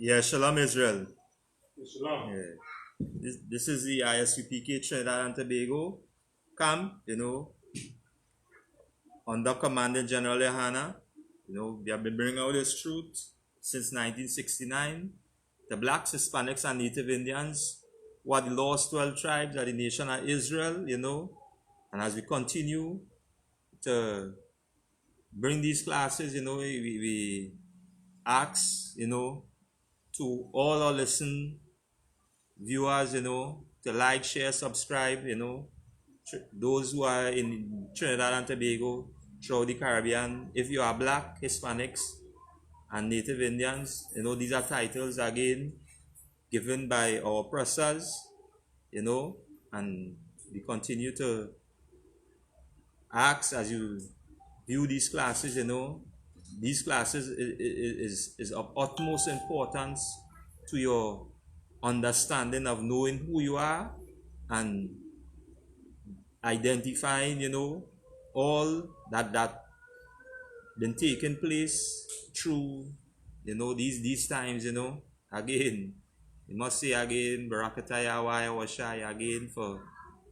Yeah, Shalom Israel. Shalom. Yeah. This is the I.S.U.P.K Trinidad and Tobago camp, under Commandant General Yohanna. We have been bringing out this truth since 1969. The blacks, Hispanics, and Native Indians were the lost 12 tribes of the nation of Israel, And as we continue to bring these classes, we ask, to all our viewers, to like, share, subscribe, those who are in Trinidad and Tobago, throughout the Caribbean. If you are black, Hispanics, and Native Indians, these are titles again given by our oppressors, and we continue to ask as you view these classes, these classes is of utmost importance to your understanding of knowing who you are and identifying, all that been taking place through, these times, Again, we must say again, Barakataya Washai again for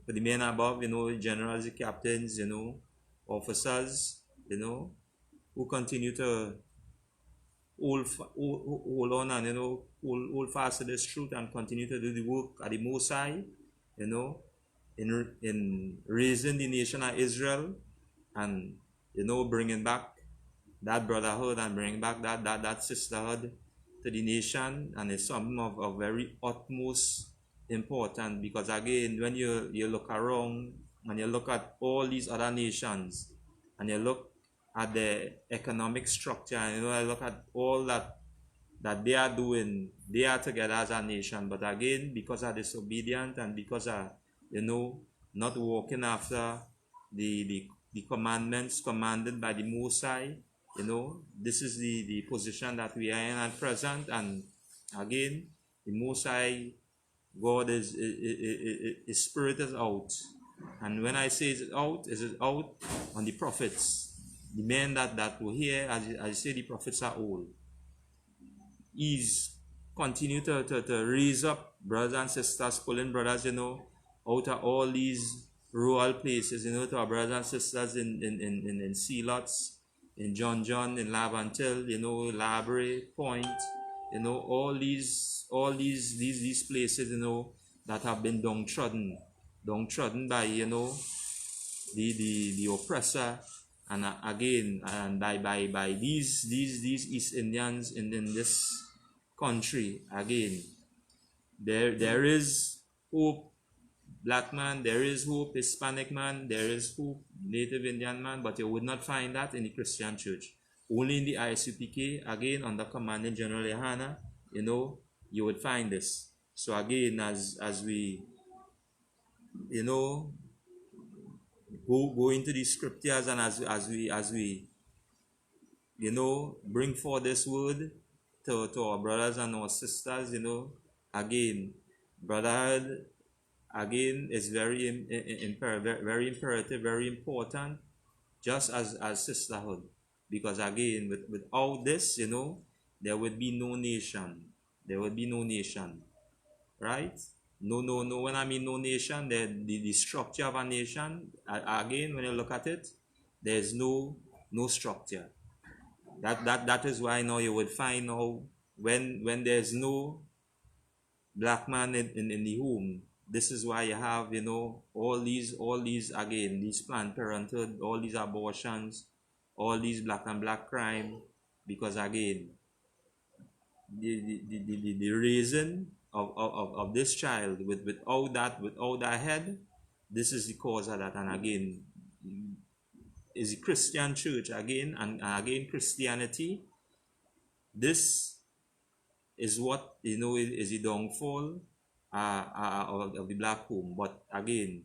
the men above, generals, the captains, officers, who continue to hold on and hold fast to this truth and continue to do the work at the Most High, in raising the nation of Israel and bringing back that brotherhood and bringing back that sisterhood to the nation. And it's something of very utmost important, because again, when you look around and you look at all these other nations and you look at the economic structure, and I look at all that they are doing, they are together as a nation, but again, because of disobedience and because of not walking after the commandments commanded by the Most High, this is the position that we are in at present. And again, the Most High God his spirit is out. And when I say it's out on the prophets, the men that were here. As I say, the prophets are old. He's continue to raise up brothers and sisters, pulling brothers, out of all these rural places, to our brothers and sisters in Sealots, in John, in Lavantil, Labre, Point, all these places, that have been downtrodden by, the oppressor, and again, and by these East Indians in this country. Again, there is hope, black man, there is hope, Hispanic man, there is hope, Native Indian man, but you would not find that in the Christian church. Only in the I.S.U.P.K, again, under Commandant General Yohanna, you would find this. So again, as we, go into the scriptures, and as we bring forth this word to our brothers and our sisters, again, brotherhood, again, is very imperative, very important, just as sisterhood. Because again, without this, there would be no nation. There would be no nation, right? No, no, no. When I mean no nation, the structure of a nation, again, when you look at it, there's no structure. That is why now you would find now when there's no black man in the home, this is why you have, all these again, these Planned Parenthood, all these abortions, all these black and black crime, because again, the reason of this child without that head, this is the cause of that. And again, is the Christian church again, and again Christianity, this is what is the downfall of the black home. But again,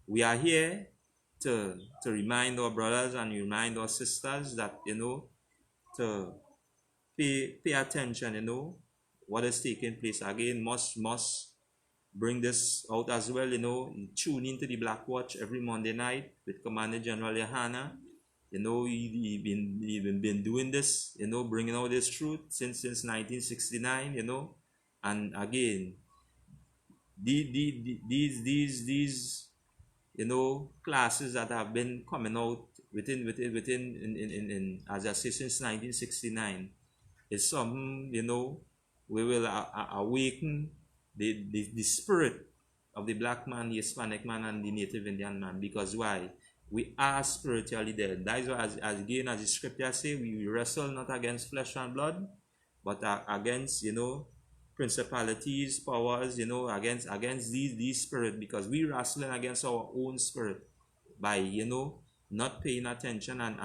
we are here to remind our brothers and remind our sisters that to pay attention, what is taking place. Again, must bring this out as well, tune into the Black Watch every Monday night with Commander General Yahanna. He been doing this, bringing out this truth since 1969, and again, these classes that have been coming out within in as I say, since 1969, is something, we will awaken the spirit of the black man, the Hispanic man, and the Native Indian man. Because why? We are spiritually dead. That is why, as again, as the scripture say, we wrestle not against flesh and blood, but against, principalities, powers, against these spirit, because we wrestling against our own spirit by, not paying attention and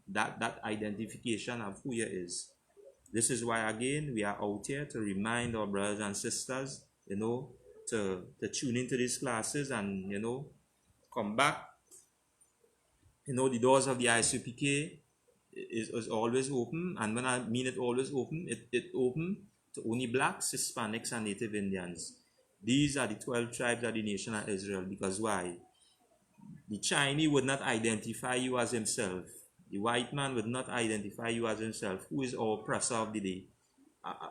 that identification of who you is. This is why, again, we are out here to remind our brothers and sisters, to tune into these classes and, come back. The doors of the I.S.U.P.K is always open. And when I mean it always open, it open to only blacks, Hispanics, and Native Indians. These are the 12 tribes of the nation of Israel. Because why? The Chinese would not identify you as himself. The white man would not identify you as himself. Who is our oppressor of the day?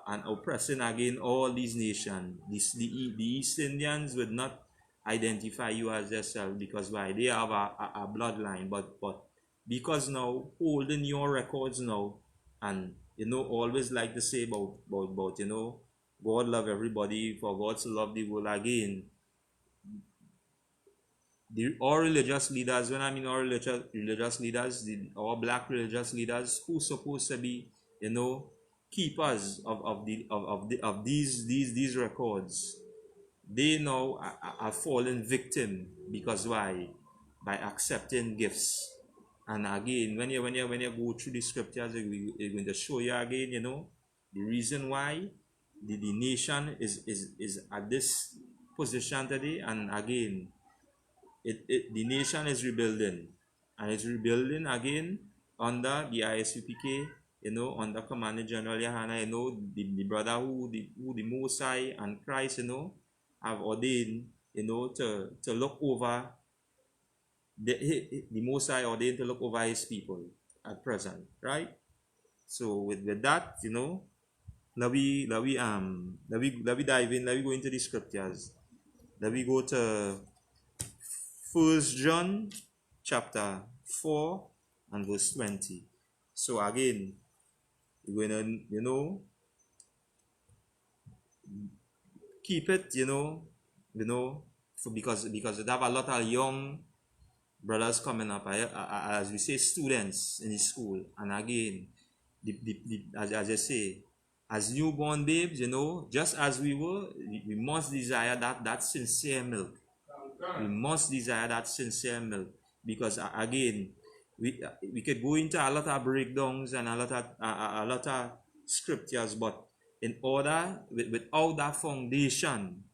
And oppressing again all these nations. The East Indians would not identify you as themselves. Because why? They have a bloodline. But because now, holding your records now, and always like to say about God love everybody, for God to love the world. Again, our religious leaders, when I mean our religious leaders, our black religious leaders, who supposed to be, keepers of these records, they now are fallen victim. Because why? By accepting gifts. And again, when you go through the scriptures, it's going to show you again, the reason why the nation is at this position today. And again, the nation is rebuilding, and it's rebuilding again under the I.S.U.P.K, under Commander General Yahanna, the Brotherhood, who the Most High and Christ, have ordained, to look over. The Most High ordained to look over his people at present, right? So with that, let we dive in. Let we go into the scriptures. Let we go to 1 John chapter 4 and verse 20. So again, we're gonna keep it, because we have a lot of young brothers coming up, as we say, students in the school. And again, as I say, as newborn babes, just as we were, we must desire that sincere milk. We must desire that sincere milk. Because again, we could go into a lot of breakdowns and a lot of scriptures, but in order, without that foundation,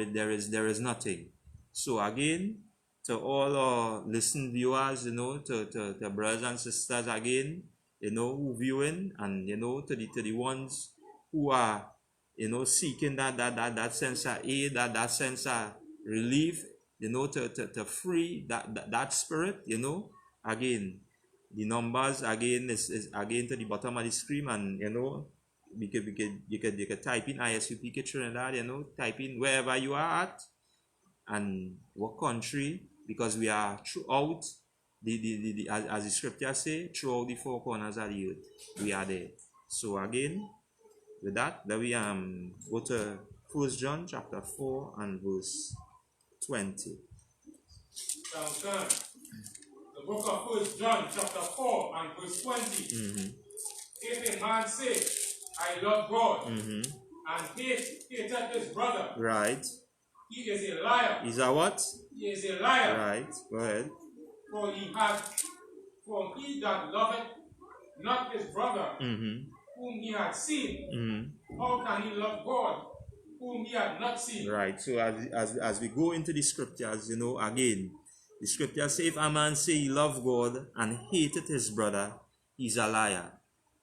there is nothing. So again, to all our listening viewers, to brothers and sisters again, who viewing, and to the ones who are seeking that sense of aid, that sense of relief, you know, to free that spirit, you know. Again, the numbers again is again to the bottom of the screen, and you know, you could type in I.S.U.P.K Trinidad, you know, type in wherever you are at and what country, because we are throughout as the scripture say, throughout the four corners of the earth, we are there. So again, with that, then we go to 1 John chapter 4 and verse 20. Sounds good. The book of 1 John chapter 4 and verse 20. If a man say, I love God, and hateth his brother, right, he is a liar. He's a what? He is a liar. Right, go ahead. For he that loveth not his brother, whom he had seen, how can he love God, whom he had not seen? Right. So as we go into the scriptures, you know, again, the scriptures say, if a man say he love God and hateth his brother, he's a liar.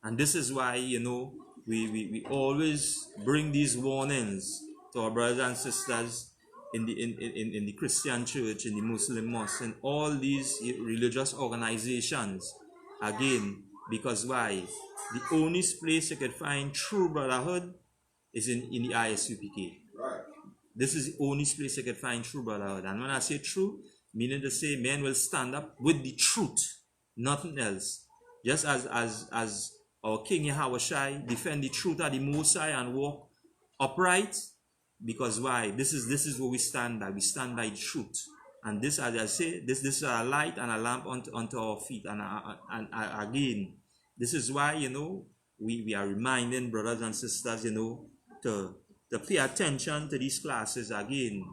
And this is why, you know, we always bring these warnings to our brothers and sisters in the Christian church, in the Muslim mosque, and all these religious organizations. Again, because why? The only place you can find true brotherhood is in the I.S.U.P.K. Right. This is the only place you can find true brotherhood. And when I say true, meaning to say men will stand up with the truth, nothing else. Just as our King Yahawashi defend the truth of the Most High and walk upright. Because why? This is what we stand by. We stand by the truth. And this, as I say, this is a light and a lamp unto our feet. And again, this is why, you know, we are reminding brothers and sisters, you know, to pay attention to these classes again.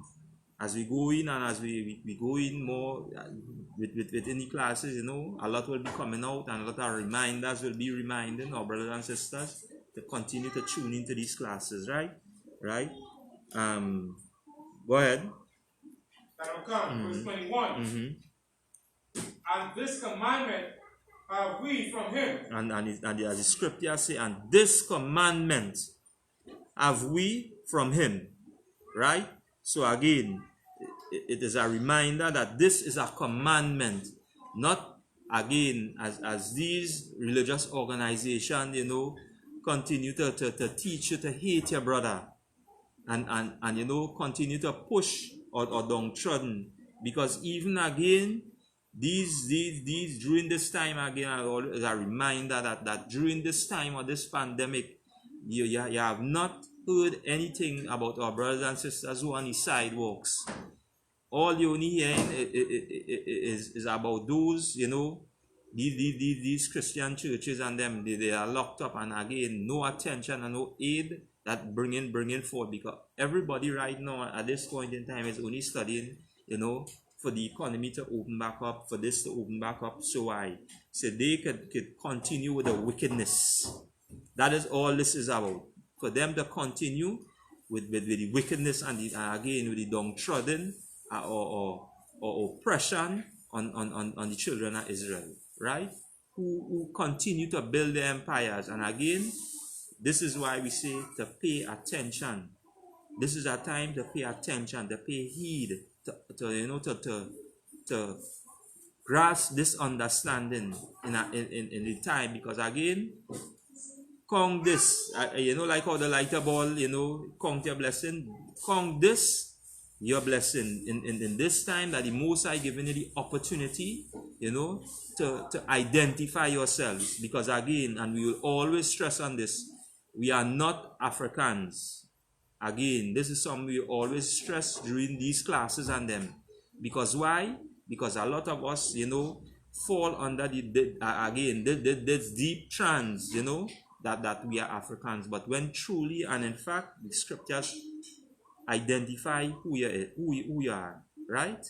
As we go in and as we go in more within the classes, you know, a lot will be coming out and a lot of reminders will be reminding our brothers and sisters to continue to tune into these classes, right? Right? Go ahead. That'll come, verse 21. And this commandment have we from him. And as the scripture say, and this commandment have we from him. Right? So again, it is a reminder that this is a commandment, not again as these religious organizations, you know, continue to teach you to hate your brother and you know, continue to push or downtrodden, because even again these during this time again is a reminder that during this time of this pandemic you have not heard anything about our brothers and sisters who are on the sidewalks. All you only hearing is about those, you know, these Christian churches and them, they are locked up, and again no attention and no aid that bringing forth, because everybody right now at this point in time is only studying, you know, for the economy to open back up, for this to open back up, so they could continue with the wickedness. That is all this is about. For them to continue with the wickedness and again with the downtrodden or oppression on the children of Israel, right? Who continue to build their empires. And again, this is why we say to pay attention. This is a time to pay attention, to pay heed, to grasp this understanding in the time, because again, count this, you know, like how the lighter ball, you know, count your blessing, count this your blessing in this time that the Most High giving you the opportunity, you know, to identify yourselves. Because again, and we will always stress on this, we are not Africans. Again, this is something we always stress during these classes and them. Because why? Because a lot of us, you know, fall under this deep trance, you know, that we are Africans. But when truly and in fact the scriptures identify who you are, right?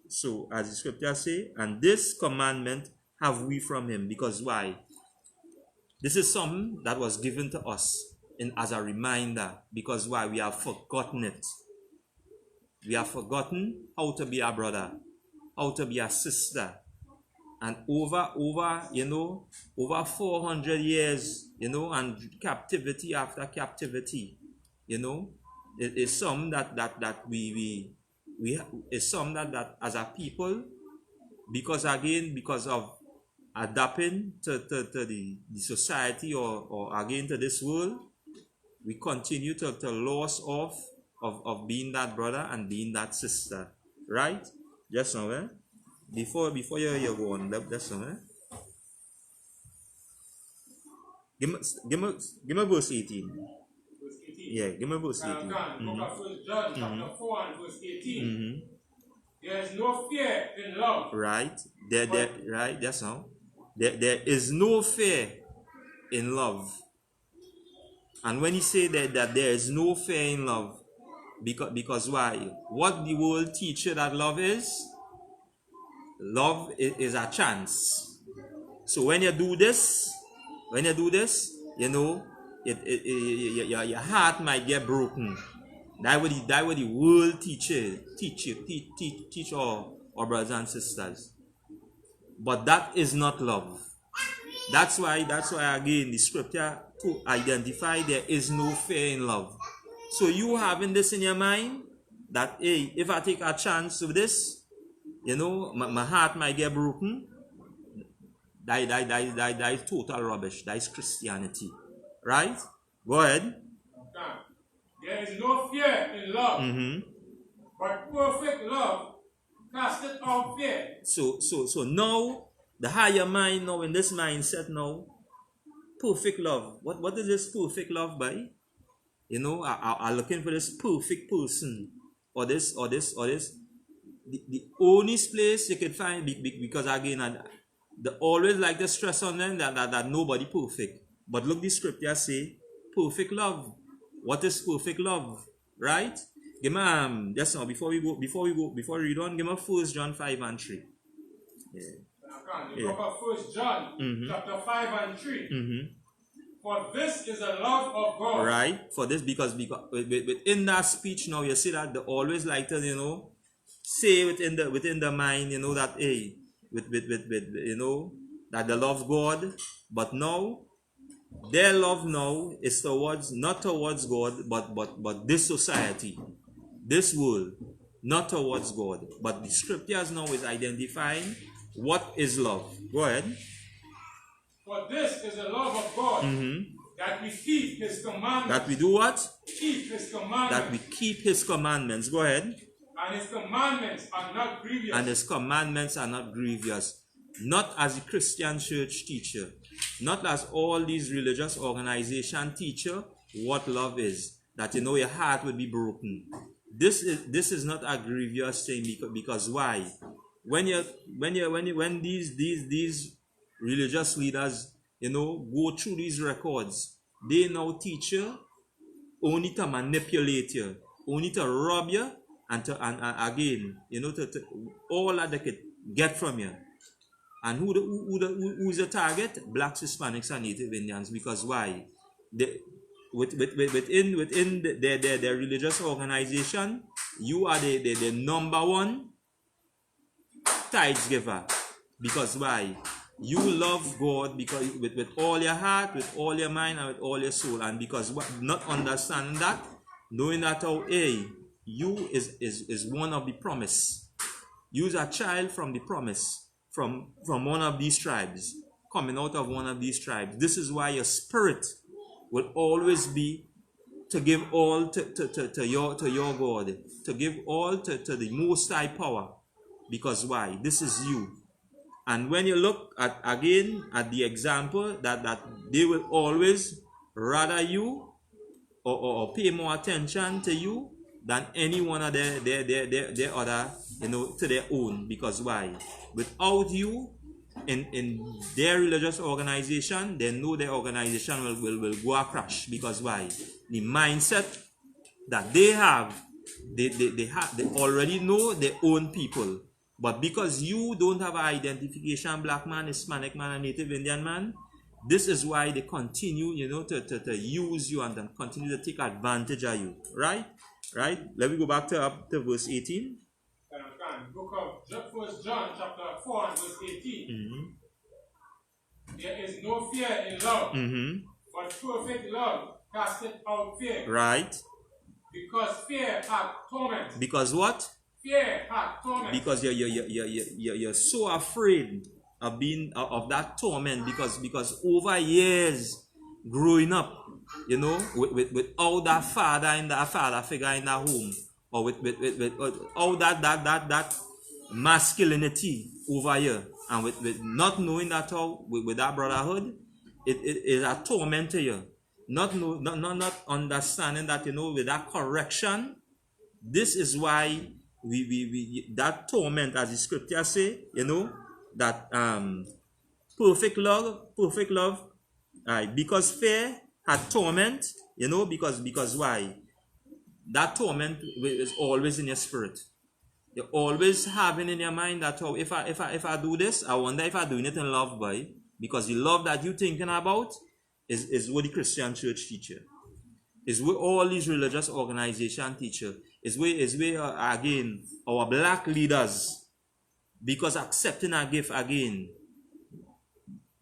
So as the scriptures say, and this commandment have we from him. Because why? This is something that was given to us as a reminder. Because why? We have forgotten it. We have forgotten how to be a brother, how to be a sister. And over 400 years, you know, and captivity after captivity, you know, it is something that we it's some that as a people, because of adapting to the society or again to this world, we continue to lose of being that brother and being that sister, right? Just now, before you go on, just now, give me verse 18. Verse 18. Yeah, give me verse 18. Book of 1 John, chapter 4 and verse 18. There is no fear in love. Right. Right, that's now. There is no fear in love. And when he say that there is no fear in love, because why? What the world teach you that love is? Love is a chance. So when you do this, you know, your heart might get broken. That what the world teach our brothers and sisters. But that is not love. That's why again the scripture to identify there is no fear in love. So you having this in your mind that, hey, if I take a chance with this, you know, my heart might get broken. That is total rubbish. That is Christianity. Right? Go ahead. There is no fear in love. But perfect love casteth out fear. So now, the higher mind now, in this mindset now, perfect love. What is this perfect love by? You know, are looking for this perfect person, or this. The only place you can find, because again, they always like to stress on them that nobody perfect. But look, the scripture say perfect love. What is perfect love? Right? Give me just now before we read on, give me 1 John 5 and 3. Yeah. The book of 1 John, chapter 5 and 3. For this is the love of God. Right. For this, because within that speech now, you see that they always like to, you know, say within the mind, you know, that, hey, with you know, that they love God, but now their love now is not towards God, but this society, this world, not towards God. But the scriptures now is identifying what is love. Go ahead. For this is the love of God, that we keep His commandments. That we do what? Keep His commandments. That we keep His commandments. Go ahead. And His commandments are not grievous. And His commandments are not grievous. Not as the Christian church teacher, not as all these religious organizations teach you what love is. That, you know, your heart would be broken. This is not a grievous thing, because why? When these religious leaders, you know, go through these records, they now teach you only to manipulate you, only to rob you, and again, you know, to all that they could get from you. And who's the target? Blacks, Hispanics, and Native Indians. Because why? Within their religious organization, you are the number one tithes giver. Because why? You love God because with all your heart, with all your mind, and with all your soul. And because not understanding that, knowing that, oh, hey, you is one of the promise. You is a child from the promise, from one of these tribes, coming out of one of these tribes. This is why your spirit will always be to give all to your God, to give all to the Most High power. Because why? This is you. And when you look at again at the example that they will always rather you or pay more attention to you than any one of their other, you know, to their own. Because why? Without you in their religious organization, they know their organization will go a crash. Because why? The mindset that they have, they already know their own people. But because you don't have an identification, black man, Hispanic man, and Native Indian man, this is why they continue, you know, to use you and then continue to take advantage of you. Right? Right? Let me go back to verse 18. Book of 1 John, chapter 4 and verse 18. There is no fear in love, but perfect love casteth out fear. Right. Because fear hath torment. Because what? fear hath torment. Because you're so afraid of being of that torment because over years growing up, you know, with all that father in that father figure in that home, or with all that masculinity over here, and with not knowing that how with that brotherhood, it is a torment to you. Not understanding that, you know, with that correction, this is why we that torment, as the scripture say, you know, that perfect love, because fear had torment, you know, because why? That torment is always in your spirit. You're always having in your mind that, oh, if I do this, I wonder if I'm doing it in love, boy. Because the love that you're thinking about is what the Christian church teach you. Is where all these religious organizations teach you. Is where again, our black leaders, because accepting a gift again,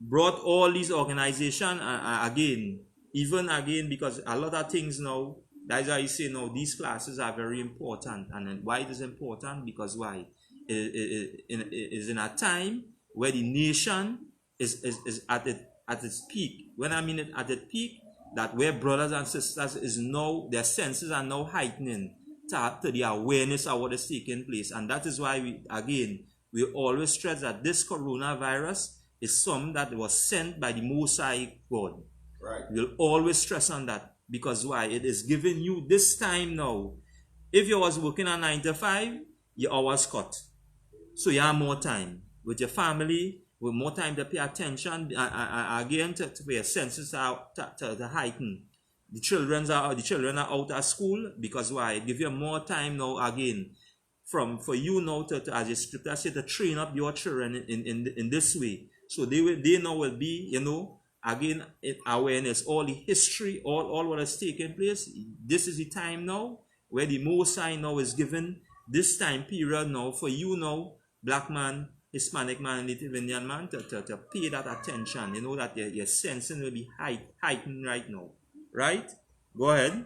brought all these organizations again, even again, because a lot of things now, that's why I say now, these classes are very important. And then why it is important? Because why? It is in a time where the nation is at its peak. When I mean it at its peak, that where brothers and sisters is now, their senses are now heightening to the awareness of what is taking place. And that is why we always stress that this coronavirus is something that was sent by the Most High God. Right. We'll always stress on that. Because why? It is giving you this time now. If you was working at 9 to 5, your hours cut. So you have more time with your family, with more time to pay attention, again to your senses to heighten. The children are out of school, because why? It give you more time now again for you now to as the scripture said, to train up your children in this way. So they now will be, you know, again, awareness, all the history, all what has taken place. This is the time now where the Most High now is given this time period now for you now, black man, Hispanic man, Native Indian man, to pay that attention. You know that your sensing will be heightened right now. Right? Go ahead.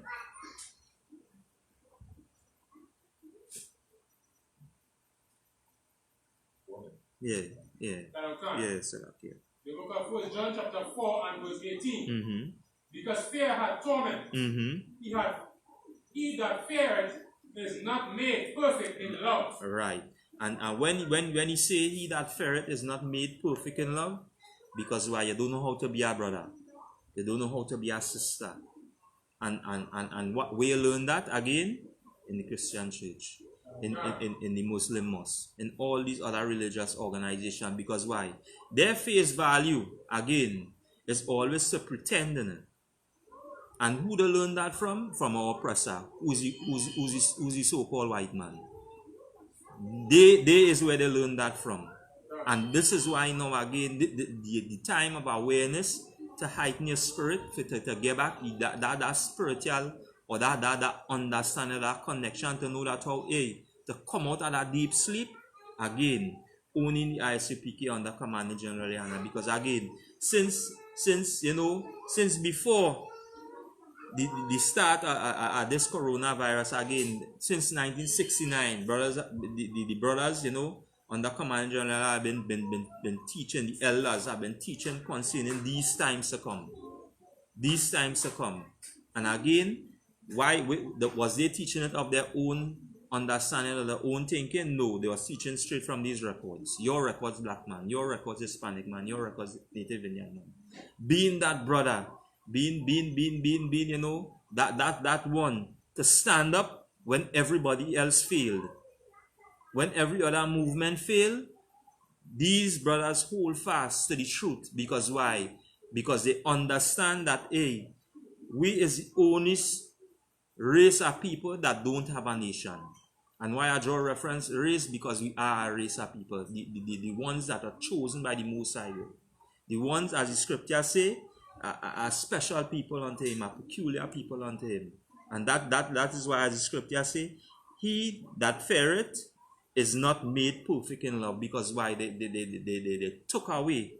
Yeah. Yes, okay. The book of 1 John chapter 4 and verse 18. Because fear hath torment. He that feareth is not made perfect in love. Right. And when he say he that feareth is not made perfect in love, because why? You don't know how to be a brother. You don't know how to be a sister. And what we learn that again in the Christian church, in the Muslim mosque, in all these other religious organizations. Because why? Their face value again is always to pretending. And who they learn that from? From our oppressor, who's the so-called white man. They is where they learn that from. And this is why now again the time of awareness to heighten your spirit, to get back that spiritual, or that understanding, that connection, to know that how, to come out of that deep sleep again, owning the I.S.U.P.K under Command General GEN.YAHANNA. Because again, since before the start of this coronavirus, again, since 1969, the brothers, you know, under Command General have been teaching, the elders have been teaching concerning these times to come. These times to come. And again, why was they teaching it of their own understanding, of their own thinking? No, they were teaching straight from these records. Your records, black man. Your records, Hispanic man. Your records, Native Indian man. Being that brother, being, you know, that one to stand up when everybody else failed. When every other movement failed, these brothers hold fast to the truth. Because why? Because they understand that, we is the only race of people that don't have a nation. And why I draw reference race? Because we are a race of people. The ones that are chosen by the Most High. The ones, as the scripture say, are special people unto him, are peculiar people unto him. And that is why, as the scripture say, he that feareth is not made perfect in love. Because why? They took away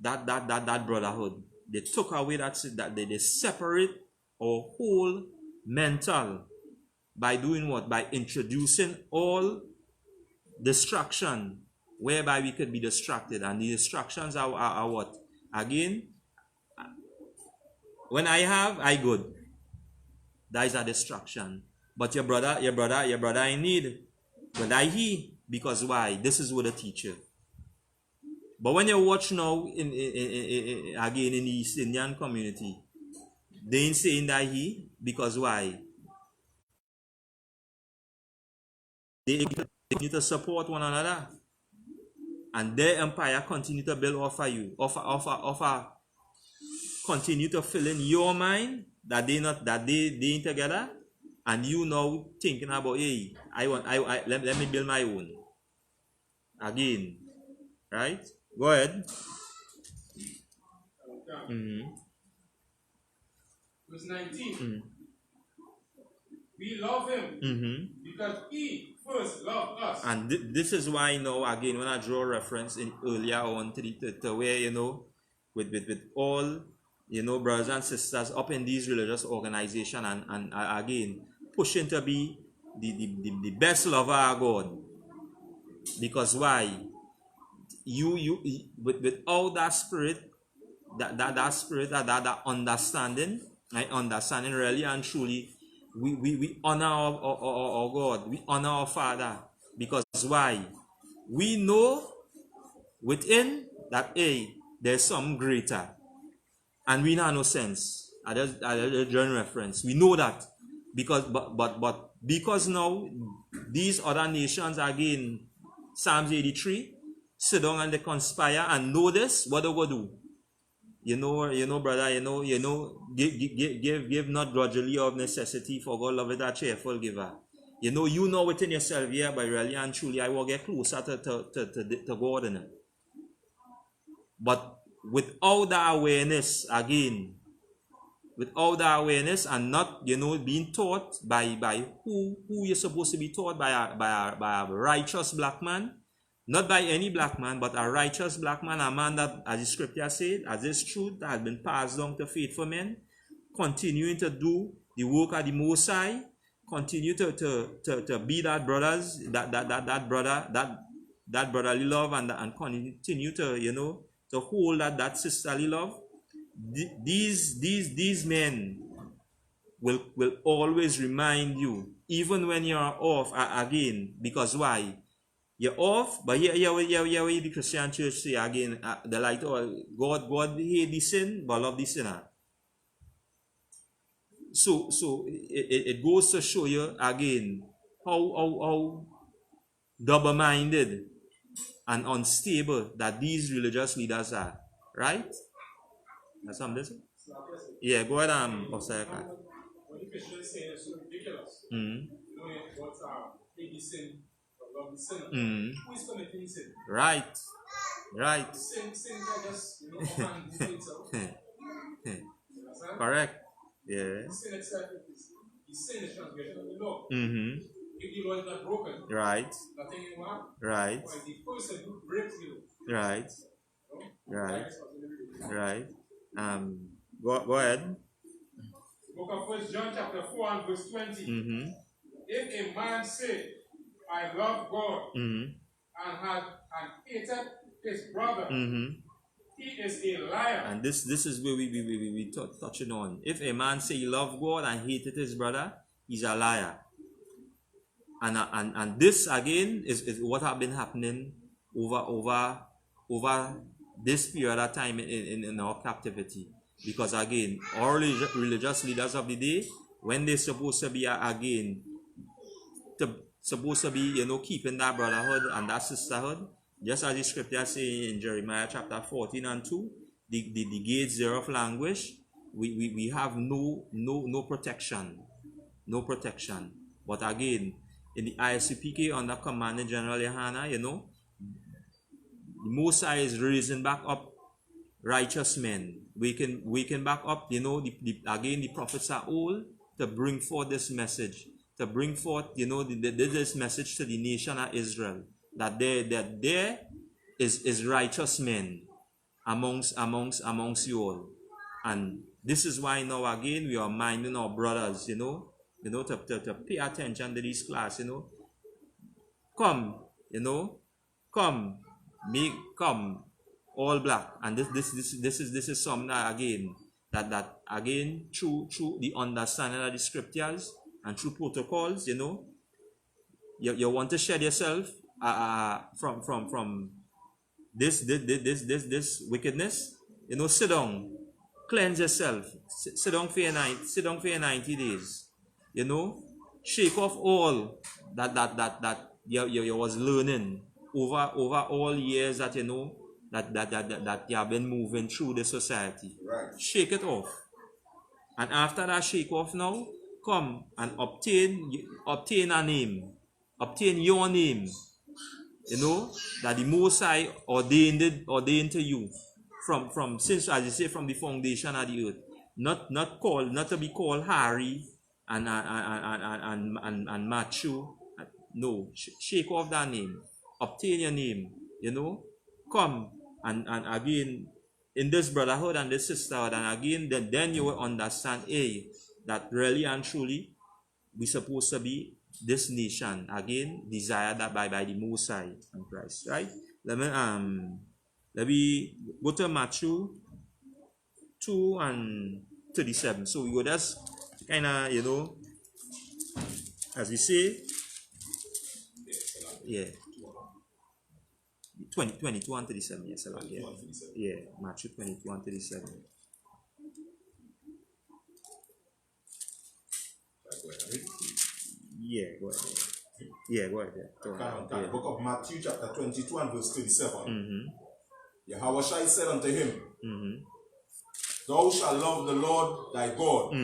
that brotherhood. They took away that they separate our whole mental By doing what? By introducing all distraction whereby we could be distracted. And the distractions are what? Again, when I have, I good. That is a distraction. But your brother in need. Well, I he. Because why? This is what the teacher. But when you watch now again in the East Indian community, they ain't saying that he. Because why? They need to support one another. And their empire continue to build offer you. Offer continue to fill in your mind that they ain't together. And you now thinking about, hey, let me build my own. Again. Right? Go ahead. Verse 19. We love him because he first loved us. And this is why now again when I draw reference in earlier on to where with all brothers and sisters up in these religious organizations and again pushing to be the best lover of God. Because why? You with all that spirit, that spirit, that understanding, right? Understanding really and truly, we honor our God, we honor our Father. Because why? We know within that there's some greater, and we have no sense. I just join reference. We know that because but because now these other nations again, Psalms 83, sit down and they conspire and know this. What they go do? Brother, give not grudgingly of necessity, for God loveth a cheerful giver. You know within yourself, yeah, but really and truly, I will get closer to God in it. But without that awareness, again, without that awareness and not, being taught by who you're supposed to be taught by a righteous black man, not by any black man, but a righteous black man, a man that, as the scripture said, as this truth that has been passed down to faithful men, continuing to do the work of the Most High, continue to be that brothers, that brotherly love, and continue to to hold that sisterly love. These men will always remind you, even when you are off again, because why? You're off, but here the Christian church say again, the light, God hate the sin, but love the sinner. So it goes to show you again how double-minded and unstable that these religious leaders are, right? That's something. Yeah, go ahead and Pastor. What the Christians say is so ridiculous. What's big sin or love the sinner? Who is committing sin? Right. Sin can just man do itself. Correct. Yeah. Sin itself is sin is transgression of the law. If the law is not broken, right, nothing will happen. Right. Or the person who breaks the law. Right. Right. Go ahead. Book of 1 John chapter 4 and verse 20. If a man say, I love God, and hated his brother, he is a liar. And this is where we touching on. If a man say he love God and hated his brother, he's a liar. And this again is what have been happening over this period of time in our captivity. Because again, all religious leaders of the day, when they're supposed to be again keeping that brotherhood and that sisterhood, just as the scripture say in Jeremiah chapter 14 and 2, the gates thereof languish, we have no protection. No protection. But again, in the I.S.U.P.K under Commander General Yahanna, the Most High is raising back up righteous men. We can back up, again the prophets are old to bring forth this message. To bring forth, this message to the nation of Israel. That there is righteous men amongst you all. And this is why now again we are minding our brothers, you know, to pay attention to this class, you know. Come, you know, come, come, all black. And this is something that again, that again through the understanding of the scriptures and through protocols, you know, you want to shed yourself from this wickedness, you know, sit down, cleanse yourself, sit down for your 90 days, you know, shake off all that you was learning over all years that you know that you have been moving through the society. Right. Shake it off. And after that shake off now, come and obtain a name. Obtain your name. You know, that the Most High ordained to you from since, as you say, from the foundation of the earth. Not to be called Harry and Matthew. No, shake off that name. Obtain your name. You know, come and again in this brotherhood and this sisterhood, and again then you will understand, that really and truly we supposed to be this nation again desired that by the Most High and Christ, right? Let me go to Matthew 2:37. So we go just kind of, you know, as we say, yeah, 22:37. Yes, yeah, Matthew 22:37. Yeah, go ahead. Yeah, go ahead. The book of Matthew chapter 22 and verse 37. Yahweh said unto him, Thou shalt love the Lord thy God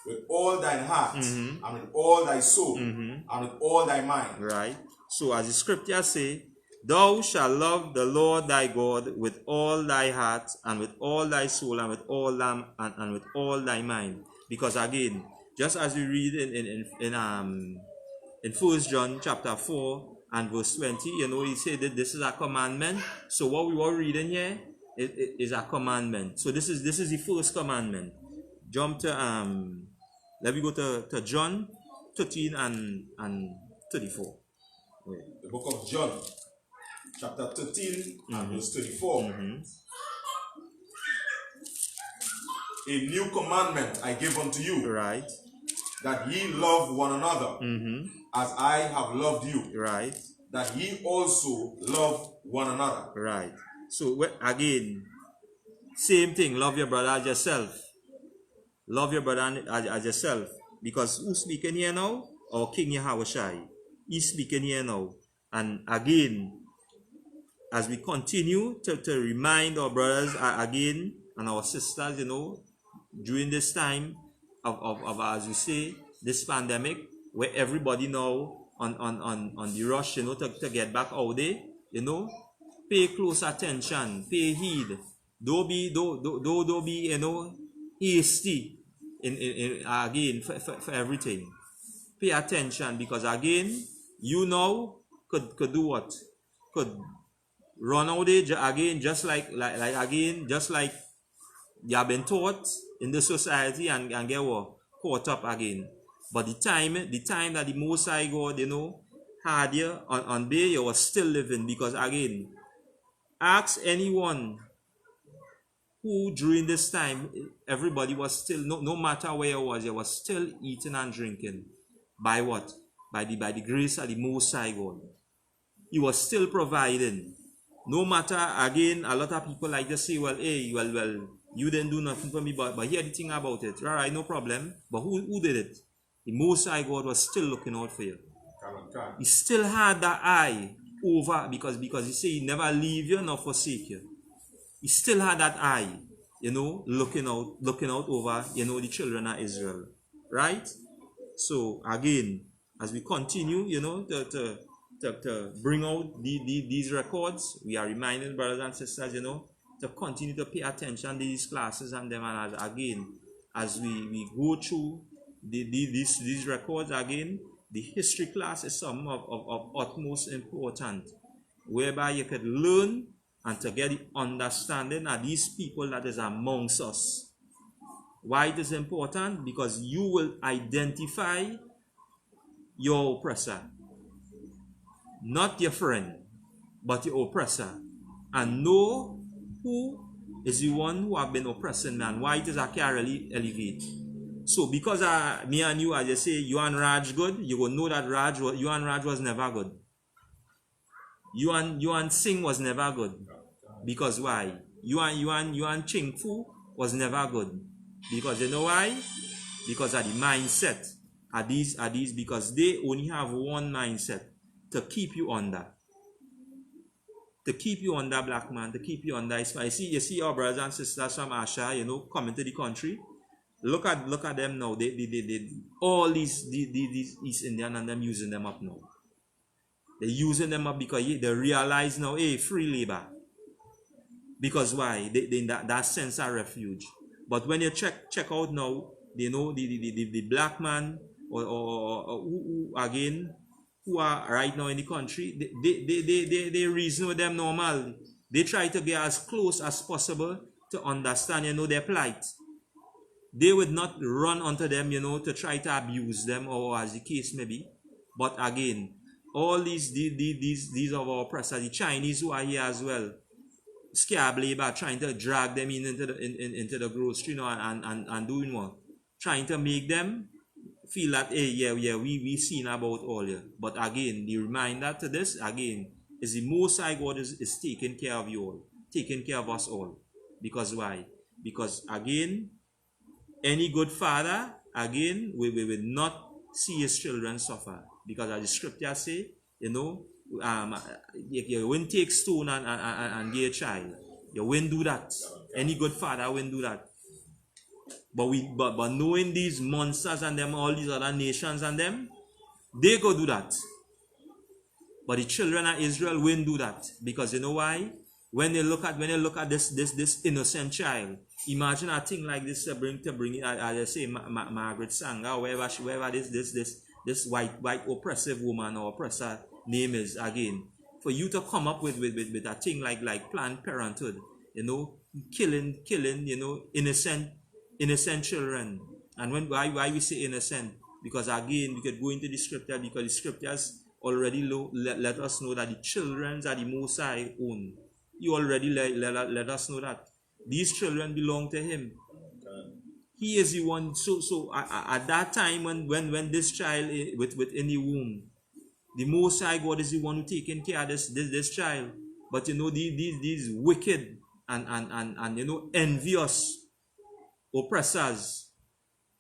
with all thine heart, and with all thy soul, and with all thy mind. Right. So as the scriptures say, thou shalt love the Lord thy God with all thy heart, and with all thy soul, and with all thy mind. Because again, just as we read in 1 John chapter 4 and verse 20, you know, he said that this is a commandment. So what we were reading here is a commandment. So this is the first commandment. Jump to let me go to John 13 and 34. Wait. The book of John chapter 13 and verse 34. A new commandment I give unto you. Right. That ye love one another as I have loved you. Right. That ye also love one another. Right. So again, same thing. Love your brother as yourself. Love your brother as yourself. Because who's speaking here now? Our King Yahweh. He's speaking here now. And again, as we continue to remind our brothers again and our sisters, you know, during this time of as we say, this pandemic, where everybody now on the rush, you know, to get back out there, you know, pay close attention, pay heed. Don't be, you know, hasty in again for everything. Pay attention, because again, you now could do what? Could run out there again, just like you have been taught in the society and get what? Caught up again. But the time that the Most High God, you know, had you on there, you were still living. Because again, ask anyone who during this time, everybody was still, no matter where you was still eating and drinking. By what? By the grace of the Most High God. He was still providing. No matter, again, a lot of people like to say, well, hey, well, you didn't do nothing for me, but here the thing about it. Right, no problem. But who did it? The Most High God was still looking out for you. He still had that eye over, because he said he never leave you nor forsake you. He still had that eye, you know, looking out over, you know, the children of Israel. Right? So again, as we continue, you know, to bring out these records, we are reminding brothers and sisters, you know, to continue to pay attention to these classes and them. And again, as we go through these records again, the history class is something of utmost importance, whereby you could learn and to get the understanding of these people that is amongst us. Why it is important? Because you will identify your oppressor. Not your friend, but your oppressor. And know who is the one who have been oppressing man. Why it is I can't really elevate. So because me and you, as you say, you and Raj good, you will know that you and Raj was never good. You and Singh was never good. Because why? You and Ching Fu was never good. Because you know why? Because of the mindset. Are these because they only have one mindset, to keep you under. To keep you under, black man, to keep you under. You see our brothers and sisters from Asha, coming to the country. Look at them now. They all these East Indian and them using them up now. They're using them up because they realize now, hey, free labor. Because why? They that sense of refuge. But when you check out now, they know the black man or who again who are right now in the country, they reason with them normal. They try to get as close as possible to understand, their plight. They would not run onto them, to try to abuse them or as the case may be. But again, all these of our oppressors, the Chinese who are here as well, scab labor, trying to drag them into the grocery, and doing what? Trying to make them feel that, hey, yeah, we seen about all here. But again, the reminder to this, again, is the Most High God is taking care of you all, taking care of us all. Because why? Because again, any good father, again, we will not see his children suffer. Because as the scripture say, you won't take stone and get a child. You won't do that. Any good father won't do that. But knowing these monsters and them, all these other nations and them, they go do that. But the children of Israel won't do that. Because you know why? When you look at this innocent child, imagine a thing like this to bring it, as I say, Margaret Sanger, wherever this white oppressive woman or oppressor name is, again, for you to come up with a thing like Planned Parenthood, killing, innocent children. And why we say innocent? Because again, we could go into the scripture, because the scriptures already let us know that the children are the Most High own. You already let us know that these children belong to him. He is the one. So at that time when this child within the womb, the Most High God is the one who taking care of this child. But these wicked and envious oppressors,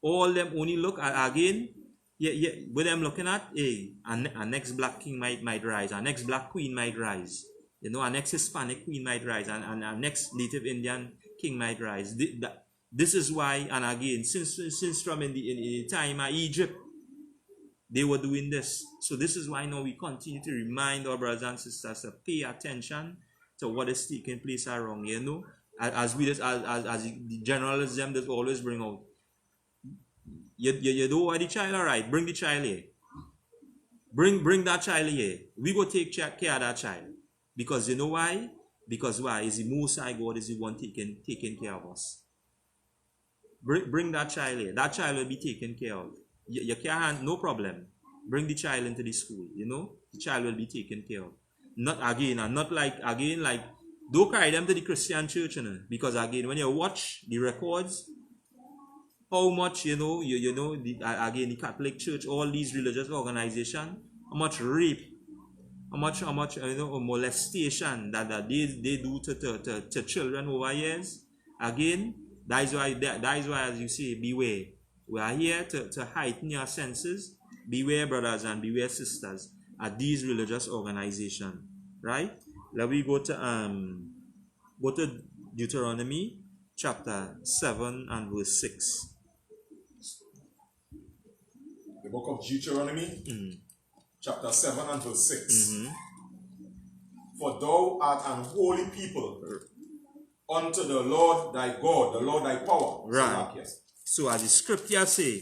all them only look at again. With them looking at, a next black king might rise, a next black queen might rise. A next Hispanic queen might rise, and our next Native Indian king might rise. This is why, and again, since from in the time of Egypt, they were doing this. So this is why now we continue to remind our brothers and sisters to pay attention to what is taking place around. As the generalism that always bring out. You don't want the child, all right? Bring the child here. Bring that child here. We go take care of that child. Because you know why? Because why? Is the Most High God is the one taking care of us. Bring that child here. That child will be taken care of. You can't, no problem. Bring the child into the school. The child will be taken care of. Not again, and not like don't carry them to the Christian church, because again, when you watch the records, how much again the Catholic Church, all these religious organizations, how much rape, how much molestation that they do to children over years. Again, that is why as you say, beware. We are here to heighten your senses. Beware, brothers, and beware, sisters, at these religious organizations. Right? Let we go to Deuteronomy chapter 7 and verse 6. The book of Deuteronomy, chapter 7 and verse 6. For thou art an holy people unto the Lord thy God, the Lord thy power. Right. So as the scripture say,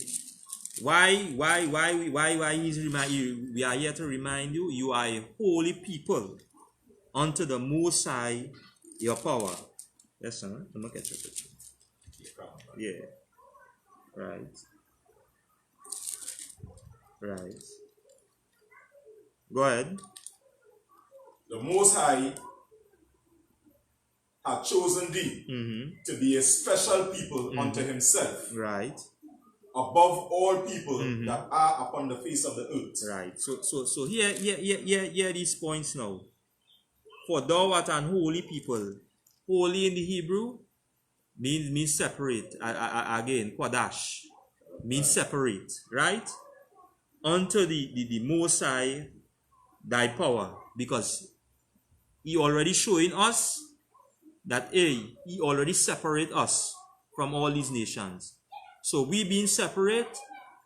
why we are here to remind you, you are a holy people unto the Most High, your power. Yes, sir. I'm not catching it. Yeah. Right. Right. Go ahead. The Most High hath chosen thee to be a special people unto himself, Right. above all people that are upon the face of the earth. Right. So here these points now. For thou art an holy people. Holy in the Hebrew means separate. Again, Quadash means separate, right? Unto the Most High thy power, because he already showing us that he already separate us from all these nations. So we being separate,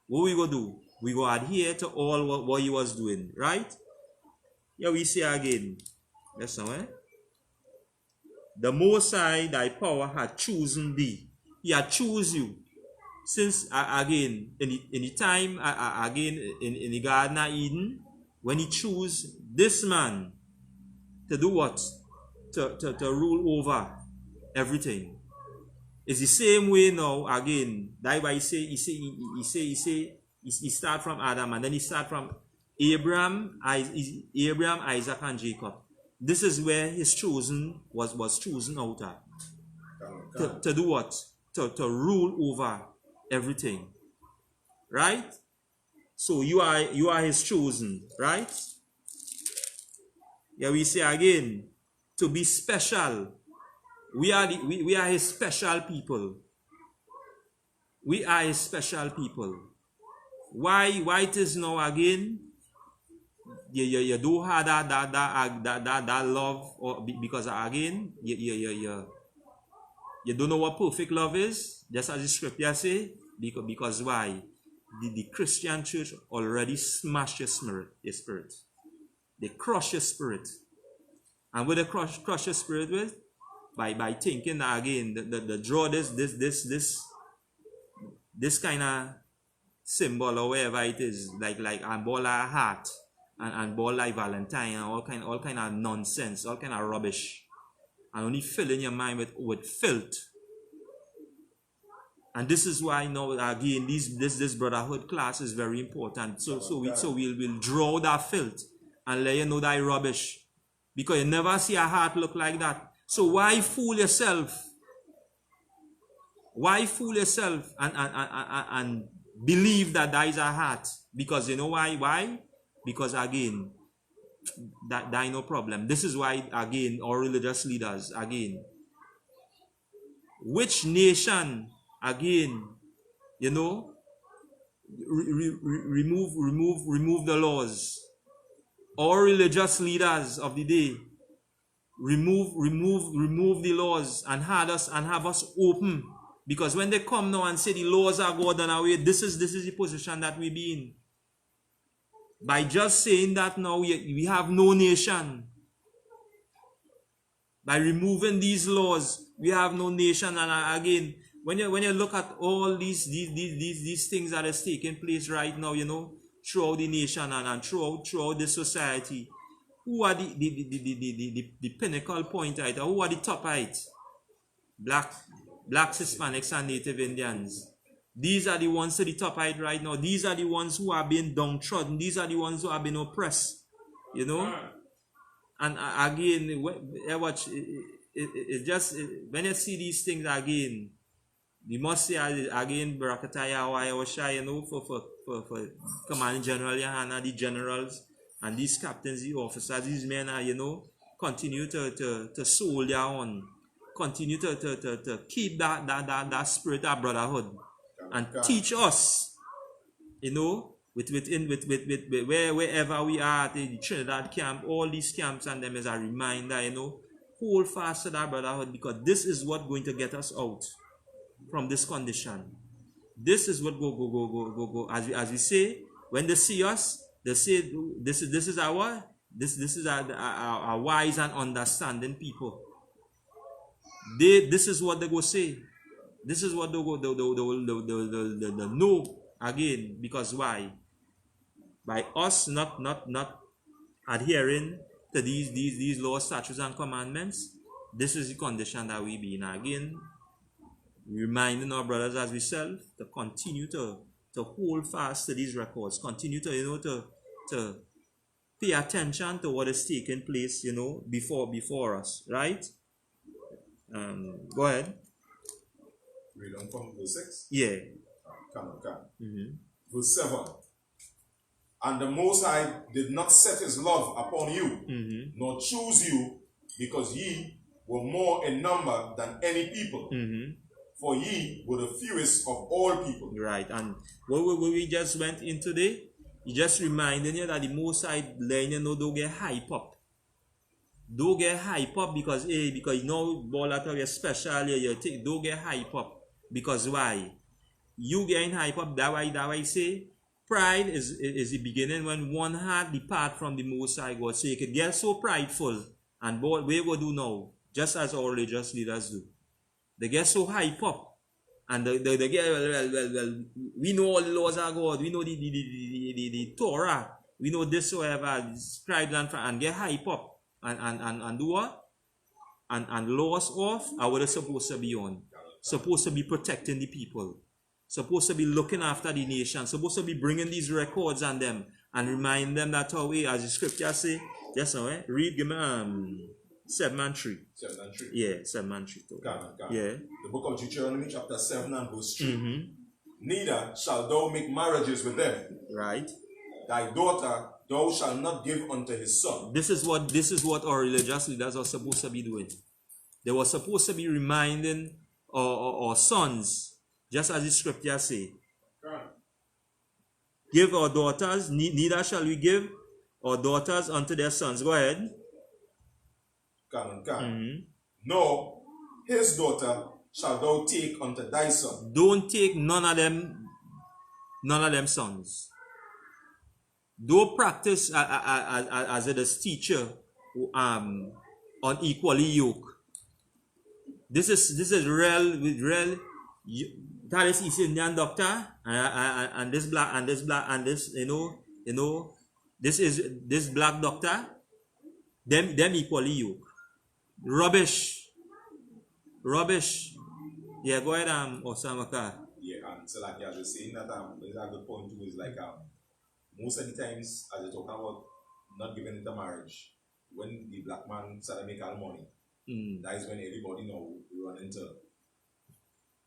what we go do? We go adhere to all what he was doing, right? Yeah, we say again. Listen, eh? The Most High thy power had chosen thee. He had choose you. Since again in the time again in the Garden of Eden, when he chose this man to do what? To rule over everything. It's the same way now again. That's why he start from Adam, and then he start from Abraham, Isaac, and Jacob. This is where his chosen was chosen out of. To do what? To rule over everything. Right? So you are his chosen, right? Yeah, we say again, to be special. We are his special people. We are his special people. Why it is now again? You do have that love, or because again you don't know what perfect love is, just as the scripture say, because why? The Christian church already smashed your spirit. They crush your spirit. And what they crush your spirit with? By thinking that again, the draw this kind of symbol or whatever it is, like and ball like heart and ball like Valentine and all kind of nonsense, all kind of rubbish, and only filling your mind with filth. And this is why now again this brotherhood class is very important. So we'll draw that filth and let you know that rubbish, because you never see a heart look like that. So why fool yourself? Why fool yourself and believe that is a heart? Because you know why? Why? Because again, that ain't no problem. This is why again our religious leaders again. Which nation again? You know, remove the laws. Our religious leaders of the day remove the laws and have us open. Because when they come now and say the laws are going away, this is the position that we be in. By just saying that now we have no nation. By removing these laws, we have no nation. And again, when you look at all these things that is taking place right now, you know, throughout the nation and throughout the society, who are the pinnacle point right? Who are the top height? Blacks, Hispanics, and Native Indians. These are the ones to the top height right now. These are the ones who are being downtrodden. These are the ones who are being oppressed. You know? And again, it just, when you see these things again, you must say again, Barakataya, I.S.U.P.K, you know, for Commanding General Yahanna, the generals, and these captains, the officers, these men are, you know, continue to soldier on. Continue to keep that spirit of brotherhood and teach us, you know, wherever we are at the Trinidad camp, all these camps and them as a reminder, you know, hold fast to that brotherhood, because this is what going to get us out from this condition. This is what go. As we say, when they see us, they say this is our wise and understanding people. This is what they go say. This is what they know again. Because why? By us not adhering to these laws, statutes, and commandments, this is the condition that we be in. Again, reminding our brothers as we self to continue to hold fast to these records, continue to to pay attention to what is taking place, before us, right? Go ahead. Read on from verse 6. Yeah. Come. Verse 7. And the Most High did not set his love upon you, nor choose you, because ye were more in number than any people. For ye were the fewest of all people. Right. And what we just went in today, he just reminding you that the Most High letting you know, don't get hype up. Don't get hype up because ball out of your special, don't get hype up. Because why? You getting hype up, that why I say pride is the beginning when one heart depart from the Most High God. So you could get so prideful, and what we will do now, just as our religious leaders do. They get so hype up, and they get well. We know all the laws of God. We know the Torah. We know this whatever scribes and get hype up and do what? And laws off are what they're supposed to be on. Supposed to be protecting the people. Supposed to be looking after the nation. Supposed to be bringing these records on them and remind them that as the scripture say, just now, read, give me 7 and 3. 7 and 3. Yeah, 7 and 3. Yeah. The book of Deuteronomy chapter 7 and verse 3. Neither shalt thou make marriages with them. Right. Thy daughter thou shalt not give unto his son. This is what our religious leaders are supposed to be doing. They were supposed to be reminding our sons, just as the scripture say, give our daughters, neither shall we give our daughters unto their sons. Go ahead. No, his daughter shall thou take unto thy son. Don't take none of them sons. Don't practice as a teacher unequally yoke. This is real. That is East Indian doctor and this black and this this black doctor. Them equally yoke. Rubbish. Yeah, go ahead, Osamaka. Yeah, and so like I was saying that there's a good point too, is like most of the times as you talk about not giving it a marriage, when the black man started making all money, that is when everybody now run into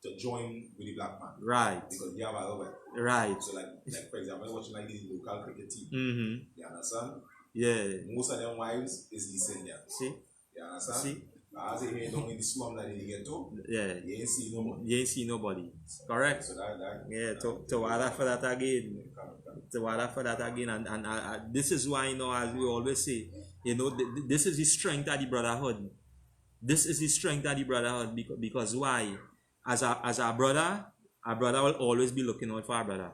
to join with the black man. Right. Because they have a little bit. Right. So like for example, watching like the local cricket team. You understand? Yeah. Most of them wives is East Indian. See? You understand? See? As they don't in the slum that they get to, yeah, you ain't see nobody. You ain't see nobody. Correct. So to water for that again. To water for that again, and this is why as we always say, this is the strength of the brotherhood. This is the strength of the brotherhood because why? As our brother will always be looking out for our brother.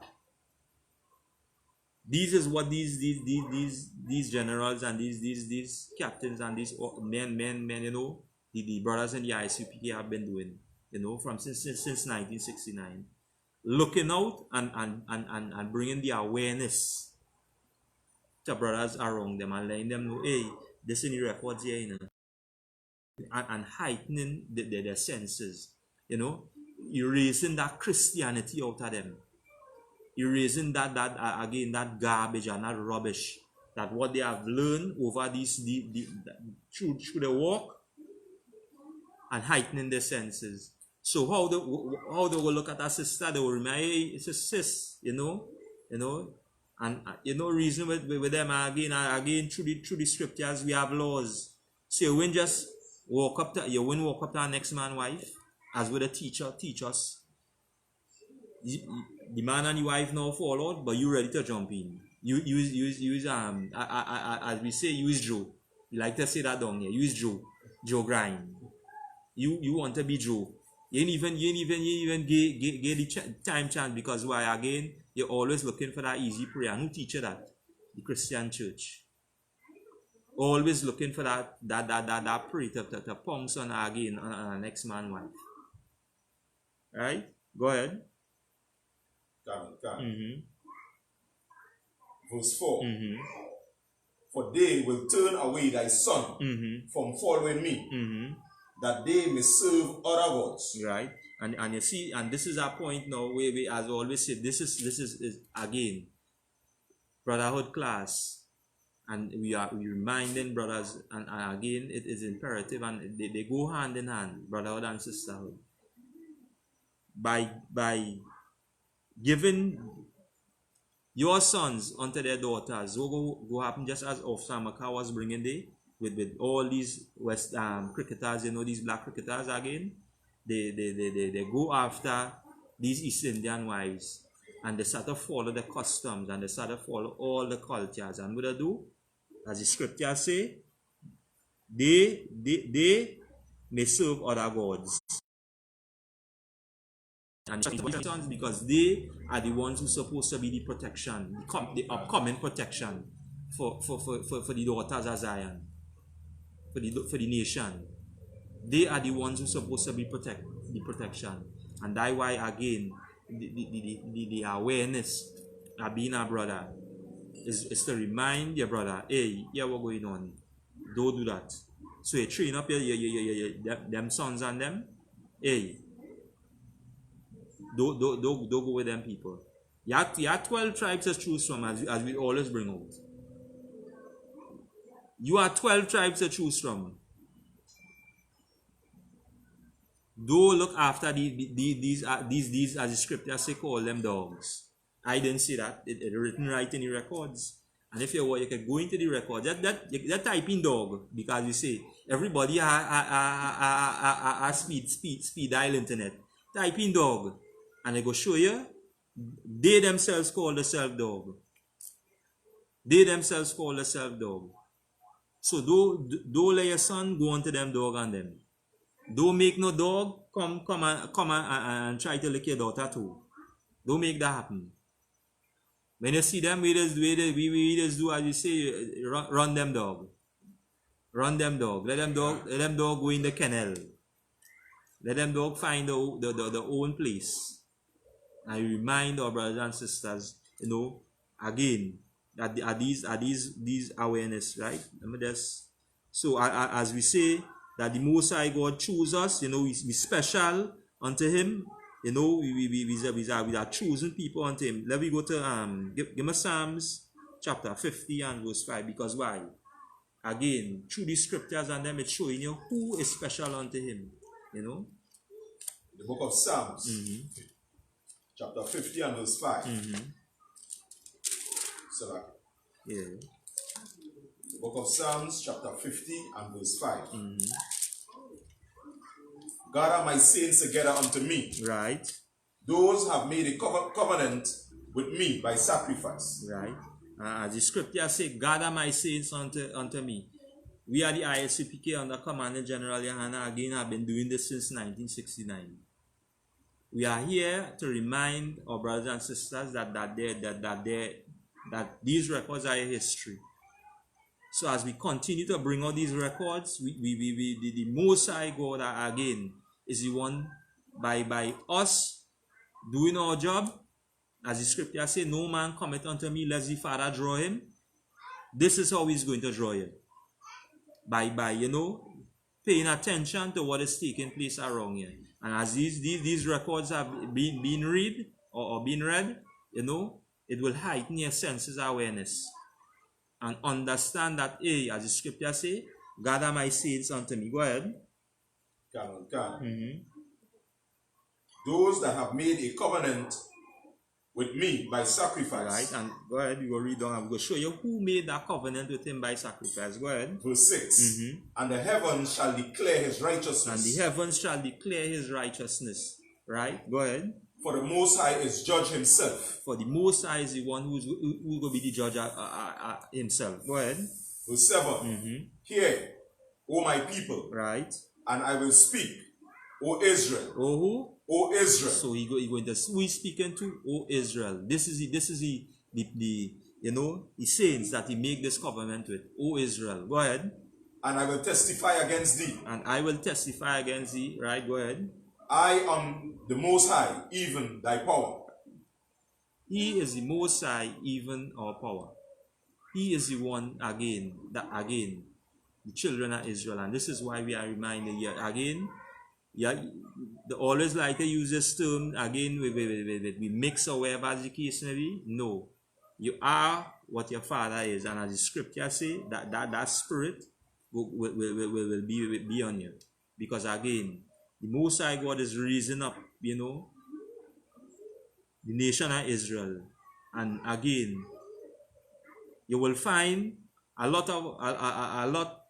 This is what these generals and these captains and these men, the brothers in the I.S.U.P.K have been doing, from since 1969, looking out and bringing the awareness to brothers around them and letting them know, hey, this is the records here, and heightening their senses, erasing that Christianity out of them. Erasing that garbage and that rubbish, that what they have learned over through the walk, and heightening their senses. So how they will look at our sister, they will remember, hey, it's a sis, and reason with them again through the scriptures we have laws. So you wouldn't just walk up to our next man's wife, as with a teacher teach us. The man and your wife now fall out, but you ready to jump in. Use as we say, use Joe. You like to say that down here. Use Joe grind. You want to be Joe. You ain't even get the time chance, because why? Again, you're always looking for that easy prayer. And who teach you that? The Christian church. Always looking for that prayer to pounce on again on our next man wife. Right? Go ahead. Verse 4. For they will turn away thy son from following me, that they may serve other gods, right, And you see, and this is our point now where we, as always say, this is again brotherhood class, and we reminding brothers, and again it is imperative, and they go hand in hand, brotherhood and sisterhood, by giving your sons unto their daughters. So go happen just as I.S.U.P.K was bringing there with all these West cricketers, these black cricketers again. They go after these East Indian wives, and they start to follow the customs, and they start to follow all the cultures. And what they do, as the scriptures say, they may serve other gods. And sons, because they are the ones who are supposed to be the protection, the upcoming protection for the daughters of Zion, for the nation. They are the ones who are supposed to be the protection. And that's why again the awareness of being a brother is to remind your brother, hey, yeah, what's going on? Don't do that. So you train up them sons and them, hey, don't go with them people. You have 12 tribes to choose from, as we always bring out. You have 12 tribes to choose from. Don't look after these as the scriptures say, call them dogs. I didn't say that. It's written right in the records. And if you want, you can go into the records. That type in dog, because you say everybody speed dial internet. Type in dog, and they go show you. They themselves call themselves dog. They themselves call themselves dog. So don't let your son go onto them dog and them. Don't make no dog come and try to lick your daughter too. Don't make that happen. When you see them, we just do as you say, run them dog. Run them dog. Let them dog go in the kennel. Let them dog find the own place. I remind our brothers and sisters, again, that are these awareness, right? Let me just, so as we say that the Most High God choose us, we special unto Him, we are choosing people unto Him. Let me go to give me Psalms chapter 50 and verse 5, because why? Again, through the scriptures and them, it's showing you who is special unto Him. The book of Psalms, chapter 50 and verse 5. So yeah. The book of Psalms, chapter 50 and verse 5. Gather my saints together unto me. Right. Those have made a covenant with me by sacrifice. Right. As the scripture say, gather my saints unto me. We are the I.S.U.P.K under Commander General Yahanna. Again, have been doing this since 1969. We are here to remind our brothers and sisters that these records are history. So as we continue to bring out these records, the Most High God again is the one by us doing our job. As the scripture says, no man cometh unto me lest the Father draw him. This is how He's going to draw you. By paying attention to what is taking place around here. And as these records have been read or been read, it will heighten your senses of awareness. And understand that, as the scripture say, gather my saints unto me. Go ahead. Those that have made a covenant with me by sacrifice. Right, and go ahead, you go read on. I'm going to show you who made that covenant with Him by sacrifice. Go ahead. Verse 6. And the heavens shall declare His righteousness. And the heavens shall declare His righteousness. Right, go ahead. For the Most High is judge Himself. For the Most High is the one who's going to be the judge Himself. Go ahead. Verse 7. Hear, O my people. Right. And I will speak, O Israel. O who? O Israel. So he going to, who is speaking to? O Israel. This is the saints that He make this covenant with. O Israel. Go ahead. And I will testify against thee. And I will testify against thee. Right, go ahead. I am the Most High, even thy power. He is the Most High, even our power. He is the one the children of Israel. And this is why we are reminded here again. yeah, they always like to use this term again. We mix or whatever as the case may be. No, you are what your father is, and as the scripture say, that spirit will be on you, because again, the Most High God is raising up, you know, the nation of Israel, and again, you will find a lot of a lot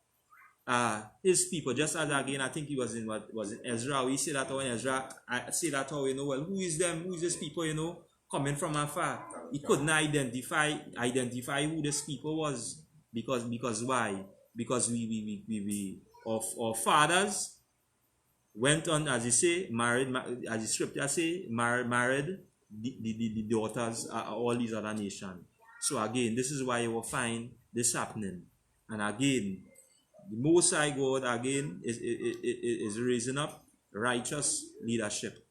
his people, just as again I think he was in what was in Ezra. We say that when Ezra I say that how, you know, well, who is them, who is this people, you know, coming from afar. He couldn't identify who this people was, because why? Because we our fathers went on, as you say, married, as the scripture say, married the daughters of all these other nations. So again, this is why you will find this happening. And again, the Most High God again is raising up righteous leadership,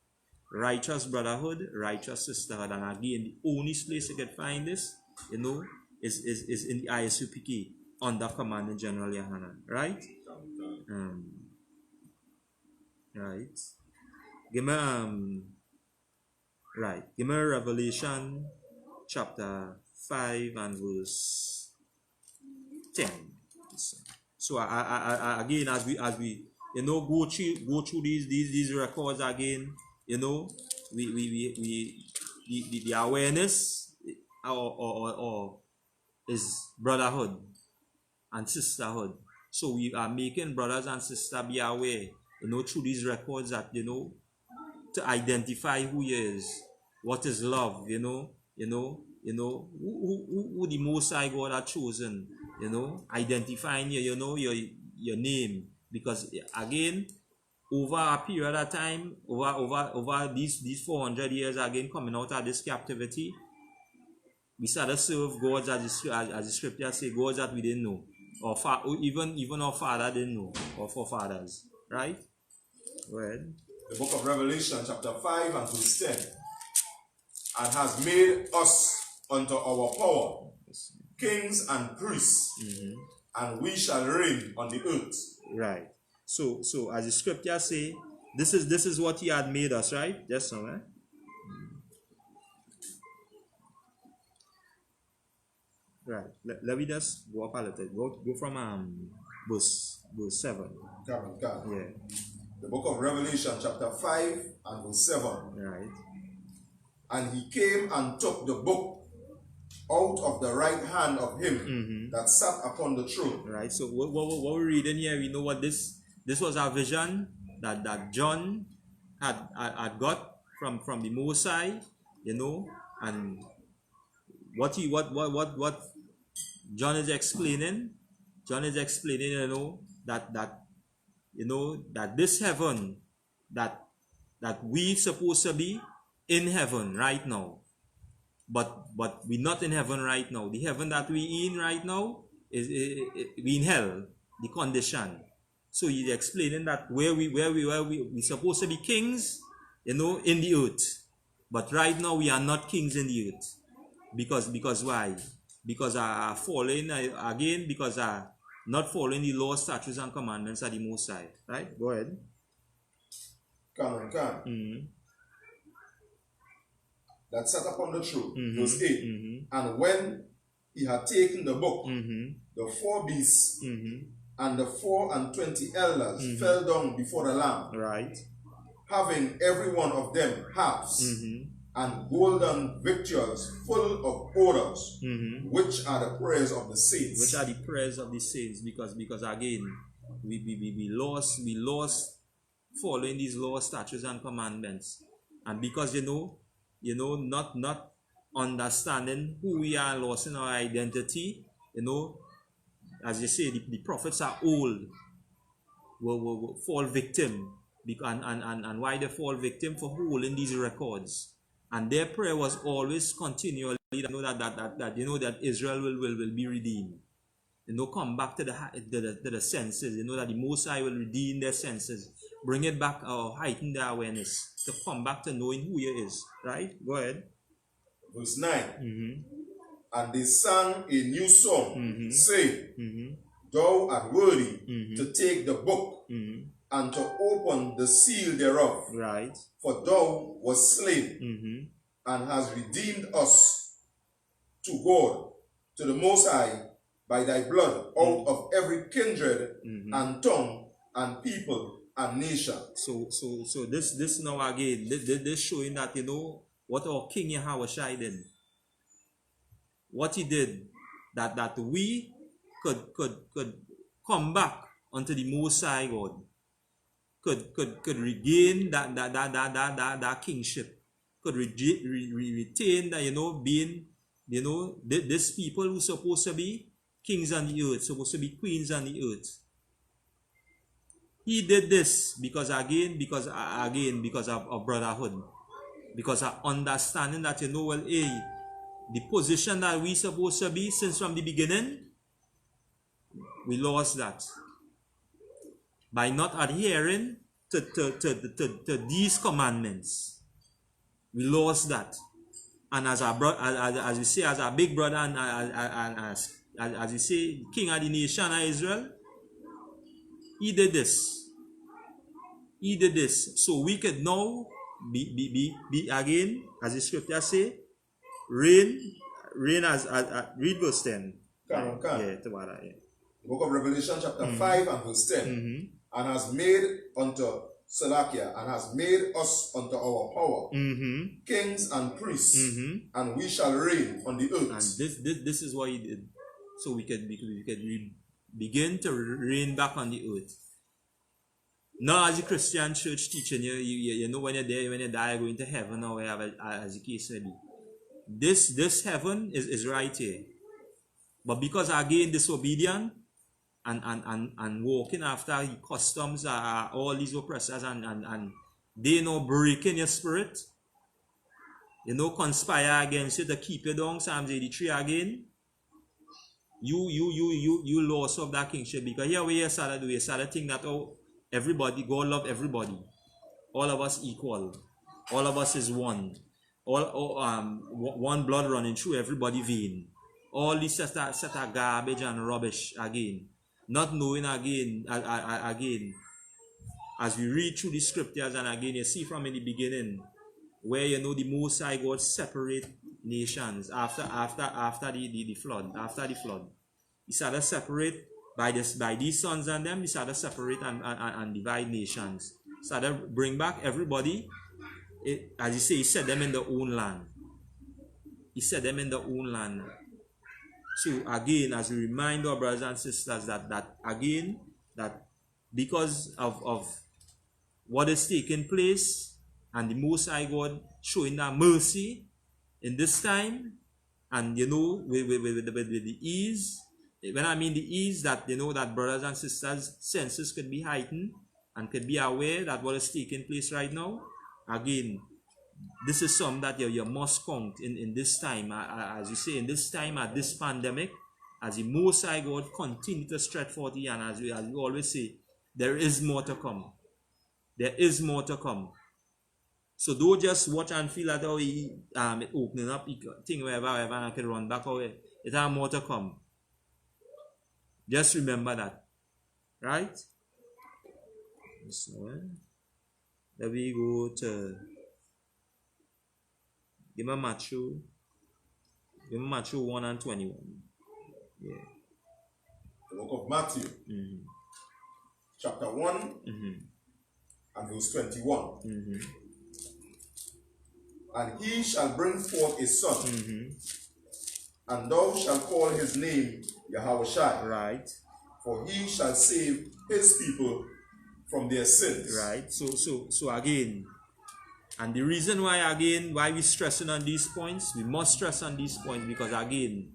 righteous brotherhood, righteous sisterhood. And again, the only place you can find this, you know, is in the I.S.U.P.K under Commanding General Yahanna, right? Right. Give me Revelation chapter 5 and verse 10. So again, as we you know go through these records again, you know, the awareness or is brotherhood and sisterhood. So we are making brothers and sisters be aware, you know, through these records, that, you know, to identify who he is, what is love, you know, who the Most High God had chosen, you know, identifying you know, your name, because again, over a period of time, over these 400 years again, coming out of this captivity, we started to serve gods, as the scripture say, gods that we didn't know, or even our father didn't know, or forefathers, right? Well, the book of Revelation chapter 5 and verse 10, and has made us unto our power kings and priests, and we shall reign on the earth. Right. So as the scripture say, this is what he had made us, right? Just so, eh? Right. Let me just go up a little. Go from verse 7. Come. Yeah. The book of Revelation chapter 5 and verse 7. Right. And he came and took the book out of the right hand of him that sat upon the throne. Right. So what we're reading here, we know what this was a vision that John had got from the Most High, you know, and what John is explaining, you know, that this heaven that we supposed to be in heaven right now, but we're not in heaven right now. The heaven that we in right now is we in hell, the condition. So he's explaining that where we supposed to be kings, you know, in the earth, but right now we are not kings in the earth, because why? Because following again, because not following the law, statutes, and commandments of the Most High. Right? Go ahead. Can. That sat upon the throne. Verse 8. And when he had taken the book, the 4 beasts and the 24 elders fell down before the Lamb. Right. Having every one of them harps and golden victuals full of odors, which are the prayers of the saints. Which are the prayers of the saints, because again, we lost following these laws, statutes, and commandments, and because you know, not understanding who we are, lost in our identity, you know, as you say, the prophets are old, will fall victim, and why they fall victim? For holding these records. And their prayer was always continually, you know, that Israel will be redeemed. You know, come back to the senses. You know that the Most High will redeem their senses, bring it back, or heighten their awareness to come back to knowing who He is. Right? Go ahead. Verse 9. And they sang a new song, saying, Thou art worthy to take the book and to open the seal thereof. Right. For thou wast slain, and hast redeemed us to God, to the Most High, by thy blood, out of every kindred and tongue and people and nation. So this now again, this showing that, you know, what our King Yahawashi did. What he did, that we could come back unto the Most High God, could regain that kingship, could retain that, you know, being, you know, this people who supposed to be kings on the earth, supposed to be queens on the earth. He did this because of brotherhood, because of understanding that, you know, well, hey, the position that we supposed to be since from the beginning, we lost that by not adhering to these commandments. We lost that, and as we say, as our big brother, and as we say, King of the nation of Israel, he did this. He did this, so we could now be again, as the scripture say, reign as read verse 10. Can. Yeah. The book of Revelation chapter 5 and verse 10. And has made unto Salakia, and has made us unto our power, kings and priests, and we shall reign on the earth. And this is what he did, so we could begin to reign back on the earth. Now, as a Christian church teaching, you know, when you're there, when you die, you're going to heaven or wherever, as the case may be. This heaven is right here. But because again disobedient and walking after the customs, all these oppressors, and they know breaking your spirit, you know, conspire against you to keep you down, Psalms 83 again. You lost of that kingship, because here we started to do, you started to think that, oh, everybody, God love everybody. All of us equal. All of us is one. One blood running through everybody vein. All this set of garbage and rubbish again. Not knowing again, as we read through the scriptures, and again, you see from in the beginning, where, you know, the Most High God separate nations after the flood. After the flood, he started separate by these sons and them. He started separate and divide nations. Started bring back everybody. As he say, he set them in their own land. He set them in their own land. So again, as we remind our brothers and sisters that because of what is taking place, and the Most High God showing that mercy in this time, and, you know, with the ease, when I mean the ease, that, you know, that brothers and sisters' senses could be heightened and could be aware that what is taking place right now. Again, this is something that you must count in this time, as you say, in this time, at this pandemic, as the Most High God continue to stretch forth, and as we always say, there is more to come. There is more to come. So don't just watch and feel that, oh, it opening up, thing wherever, and I can run back away. It has more to come. Just remember that. Right? So, then we go to give me Matthew 1 and 21. Yeah. The book of Matthew, chapter 1 and verse 21. And he shall bring forth a son, and thou shalt call his name Yahawashi. Right. For he shall save his people from their sins. Right. So again, and the reason why we stressing on these points, we must stress on these points, because again,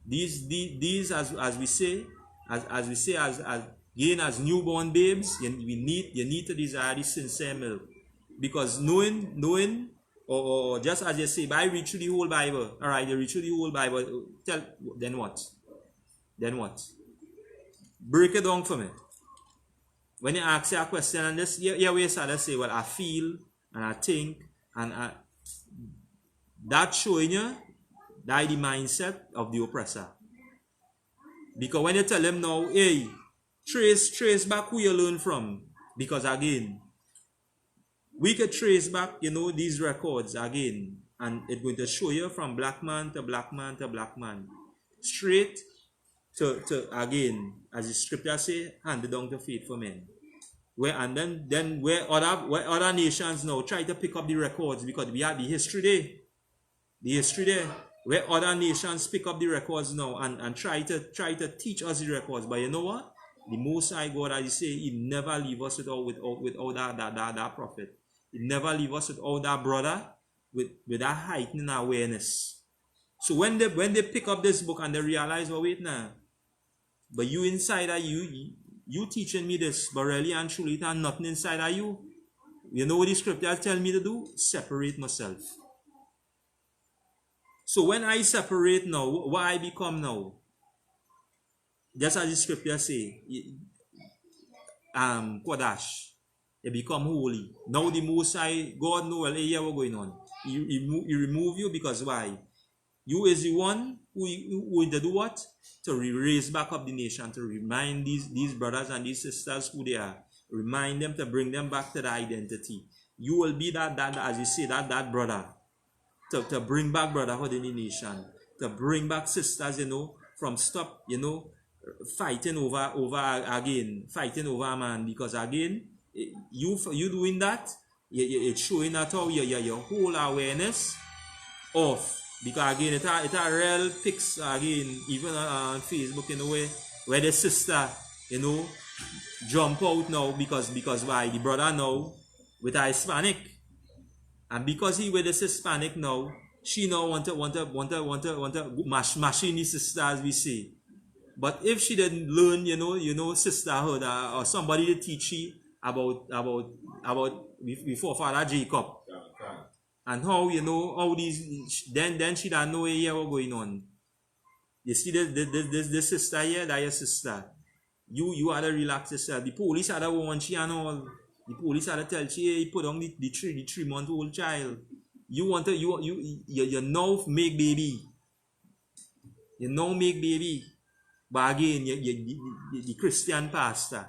these as we say, as newborn babes, you need to desire the sincere milk, because knowing or just as you say, I read through the whole Bible. All right, you read through the whole Bible. Then what? Break it down for me. When you ask you a question and this, we start to say, well, I feel and I think, and that showing you that the mindset of the oppressor. Because when you tell them now, hey, trace back who you learn from. Because again, we could trace back, these records again, and it's going to show you from black man to black man to black man, straight to again, as the scripture say, handed down to faithful men. Where and then where other nations now try to pick up the records, because we have the history there, where other nations pick up the records now and try to teach us the records. But you know what? The Most High God, as you say, He never leave us without that prophet. He never leave us without that brother with that heightening awareness. So when they pick up this book and they realize, oh wait now, but you inside of you teaching me this, but really and truly it has nothing inside of you. You know what the scripture tell me to do? Separate myself. So when I separate now, what I become now? Just as the scripture say, Kodash, you become holy. Now the Most High God know, well, hey, what's going on? He remove you because why? You is the one who to do what? To raise back up the nation, to remind these brothers and these sisters who they are. Remind them, to bring them back to the identity. You will be that as you say, that brother. To bring back brotherhood in the nation. To bring back sisters, from stop, fighting over a man. Because again, you doing that, it's showing that how your whole awareness of, because again it a real pics again, even on Facebook, where the sister, jump out now because why? The brother now with a Hispanic, and because he with this Hispanic now, she now want to mash in the sister, as we say. But if she didn't learn, sisterhood, or somebody to teach she about we forefather Jacob. And how, how these, then she don't know what's going on. You see this sister here, that your sister. You are the relaxed sister. The police are the one she and all. The police are the tell she, hey, put on the 3-month-old child. You want to, you now make baby. You now make baby. But again, the Christian pastor.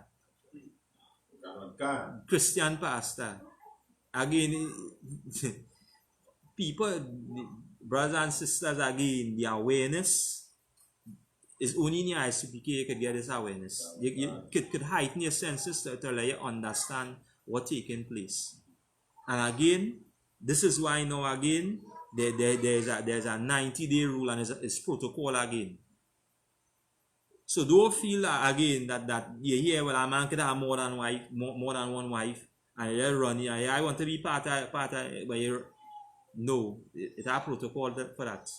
Christian pastor. Again, people, brothers and sisters, again, the awareness is only in the I.S.U.P.K you could get this awareness. You could heighten your senses to let you understand what's taking place. And again, this is why now again, there's a 90-day rule, and it's protocol again. So don't feel again that you hear, well, a man could have more than one wife, and you run, I want to be part of, but no, it's a protocol for that.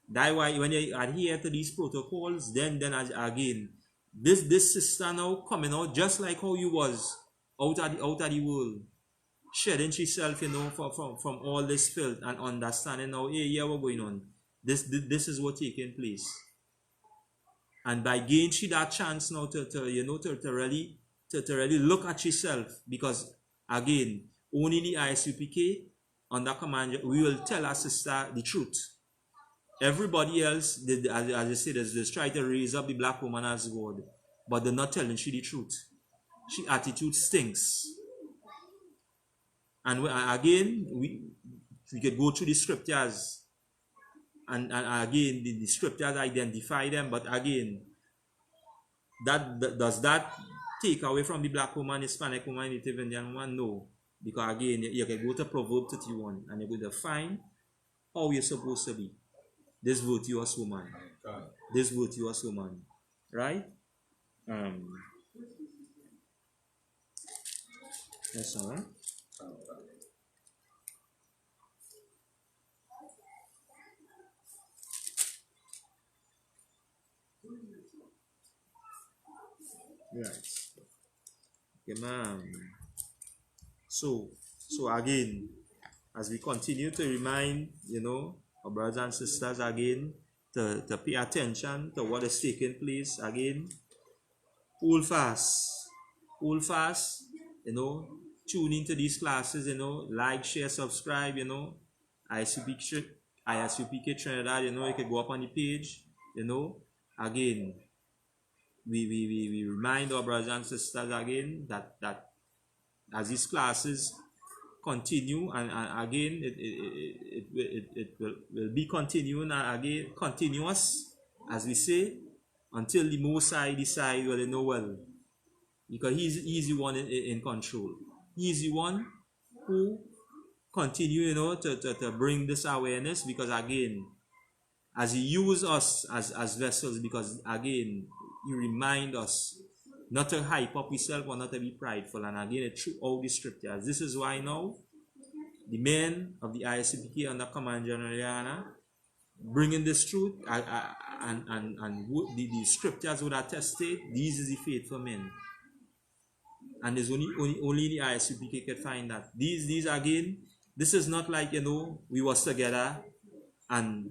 That's why when you adhere to these protocols, then again, this sister now coming out just like how you was out of the world, shedding herself, from all this filth, and understanding now, hey, yeah, what's going on? This is what taking place. And by gaining she that chance now to really look at yourself, because again, only the I.S.U.P.K under command, we will tell our sister the truth. Everybody else, as I said, they try to raise up the black woman as God, but they're not telling she the truth. She attitude stinks. And again, we could go through the scriptures, and again, the scriptures identify them, but again, does that take away from the black woman, Hispanic woman, Native Indian woman? No. Because again, you can go to Proverbs 31 and you're going to find how you're supposed to be. This virtuous woman. This virtuous woman. Right? That's all right. Right. Okay, ma'am. So again, as we continue to remind, our brothers and sisters again, to pay attention to what is taking place again, hold fast, tune into these classes, like, share, subscribe, I.S.U.P.K Trinidad, you can go up on the page, again, we remind our brothers and sisters again that as these classes continue, and again it will be continuing, and again continuous, as we say, until the Most High decide, well, you know, well, because he's the one in control. He's the one who continue, you know, to bring this awareness, because again, as he use us as vessels, because again, he remind us not to hype up yourself or not to be prideful, and again, through all the scriptures. This is why now the men of the I.S.U.P.K under command General YAHANNA bringing this truth, and the scriptures would attest it. These is the faithful men, and there's only the I.S.U.P.K can find that. These again, this is not like, you know, we was together and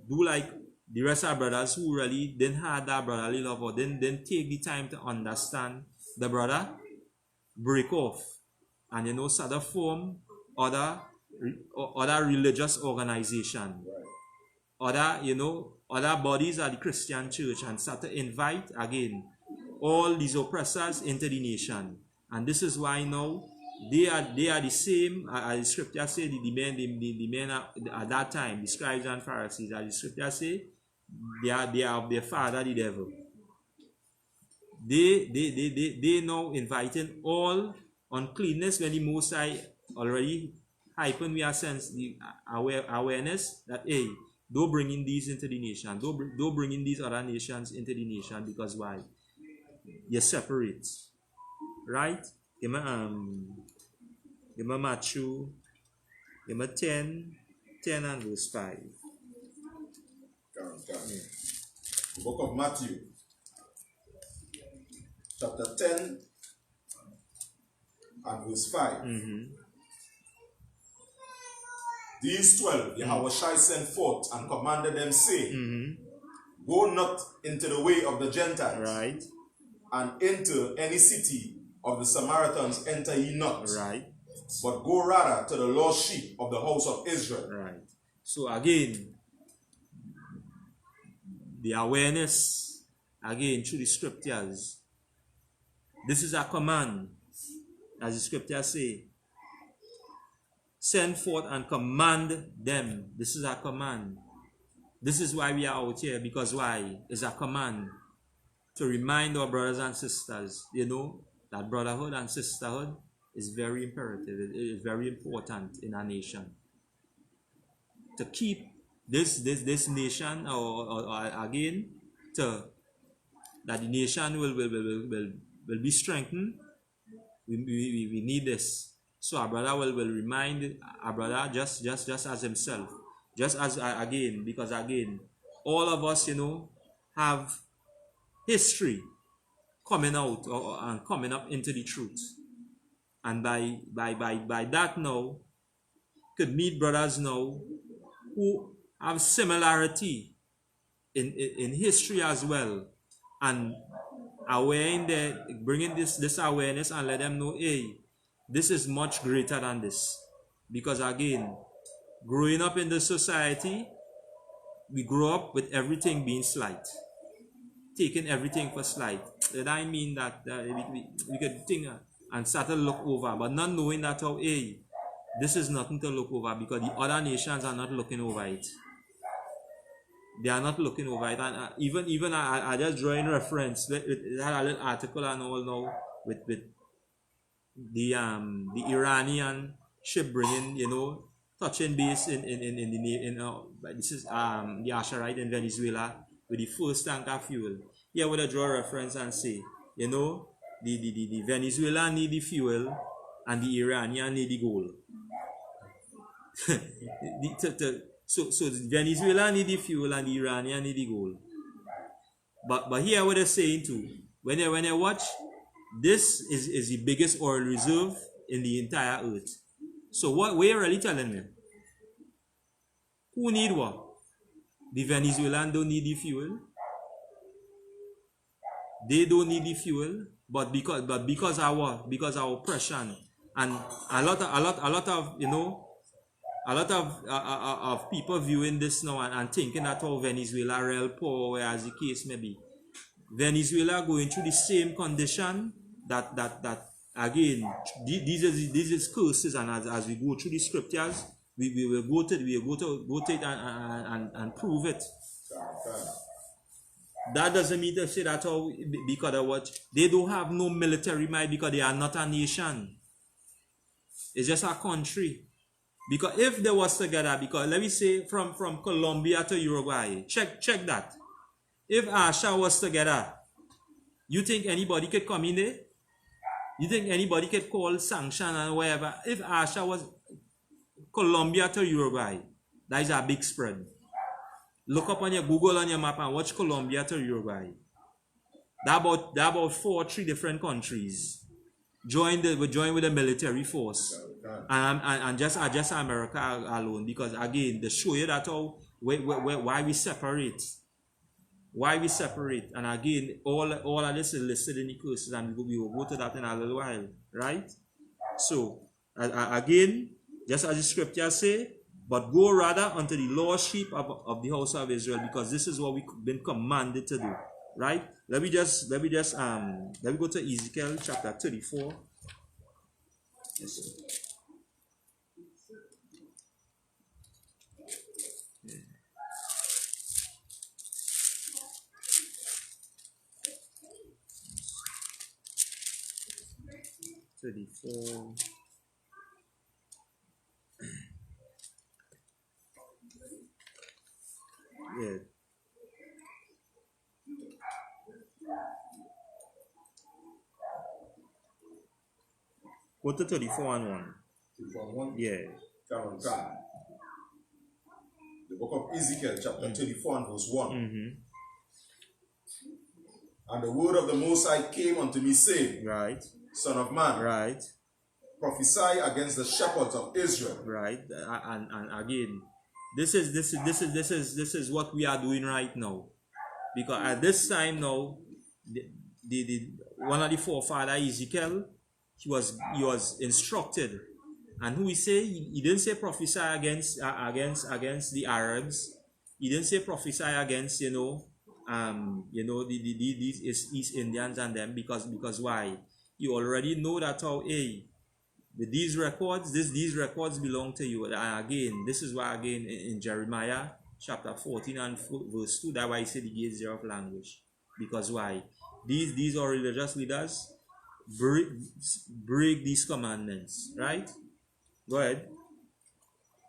do like the rest of our brothers who really didn't have that brotherly love, or didn't take the time to understand the brother, break off, and, you know, start to form other religious organization, other, you know, other bodies of the Christian church, and start to invite again all these oppressors into the nation. And this is why now they are the same, as the scripture say, the men at that time, the scribes and Pharisees, as the scripture say, they are of their father the devil. They now inviting all uncleanness, when the Most High already hyping we are sense the awareness that, hey, don't bring in these into the nation, don't bring in these other nations into the nation, because why? You're separate, right? Give me Matthew, give me 10 and verse 5. Yeah. Book of Matthew, chapter 10 and verse 5. These 12 Yahweh sent forth and commanded them, saying, go not into the way of the Gentiles, right, and into any city of the Samaritans enter ye not, right, but go rather to the lost sheep of the house of Israel. right. So again, the awareness, again, through the scriptures, this is a command, as the scriptures say, send forth and command them. This is a command. This is why we are out here, because why? It's a command to remind our brothers and sisters, you know, that brotherhood and sisterhood is very imperative. It is very important in our nation. To keep this nation, or again, that the nation will be strengthened, we need this. So our brother will remind our brother just as himself, just as again, because again, all of us, you know, have history coming out and coming up into the truth, and by that now could meet brothers now who have similarity in history as well, and aware in there, bringing this awareness, and let them know, hey, this is much greater than this. Because again, growing up in the society, we grow up with everything being slight, taking everything for slight. That I mean that we could think and start to look over, but not knowing that, how, hey, this is nothing to look over, because the other nations are not looking over it. They are not looking over it. And even I just draw in reference with that little article and all now with the Iranian ship bringing, you know, touching base in this is the Asherite in Venezuela with the first tank of fuel. Here would I draw a reference and say, you know, the Venezuela need the fuel and the Iranian need the gold. So the Venezuela need the fuel and the Iranian need the gold. But here what they're saying too, when I watch, this is the biggest oil reserve in the entire earth. So what we're really telling me? Who need what? The Venezuelans don't need the fuel. They don't need the fuel, but because our oppression, and a lot of you know, a lot of people viewing this now and thinking that how Venezuela real poor, as the case may be. Venezuela going through the same condition that again, these is curses, and as we go through the scriptures, we will go to it and prove it. That doesn't mean to say that because of what they don't have no military might, because they are not a nation. It's just a country. Because if they was together, because let me say from Colombia to Uruguay, check that. If Asha was together, you think anybody could come in there? You think anybody could call sanction and whatever? If Asha was Colombia to Uruguay, that is a big spread. Look up on your Google on your map and watch Colombia to Uruguay. That about 4 or 3 different countries join with the military force, and just America alone. Because again, they show you that why we separate. Why we separate, and again, all of this is listed in the curses, and we will go to that in a little while, right? So, again, just as the scripture say, but go rather unto the lost sheep of the house of Israel, because this is what we've been commanded to do, right? Let me go to Ezekiel chapter 34. Yes. 34. Yeah. Go to 34 and 1. 34 and 1? Yeah. Come. The book of Ezekiel, chapter 34 and verse 1. And the word of the Most High came unto me, saying, Right. Son of man, right, prophesy against the shepherds of Israel. Right. And again, this is what we are doing right now. Because at this time now, the one of the forefathers, Ezekiel, he was instructed, and who he say he didn't say prophesy against the Arabs. He didn't say prophesy against these East Indians and them, because why? You already know that with these records, these records belong to you. And again, this is why again in Jeremiah chapter 14 and verse 2, that's why he said he gives zero of language. Because why? These are religious leaders break these commandments, right? Go ahead.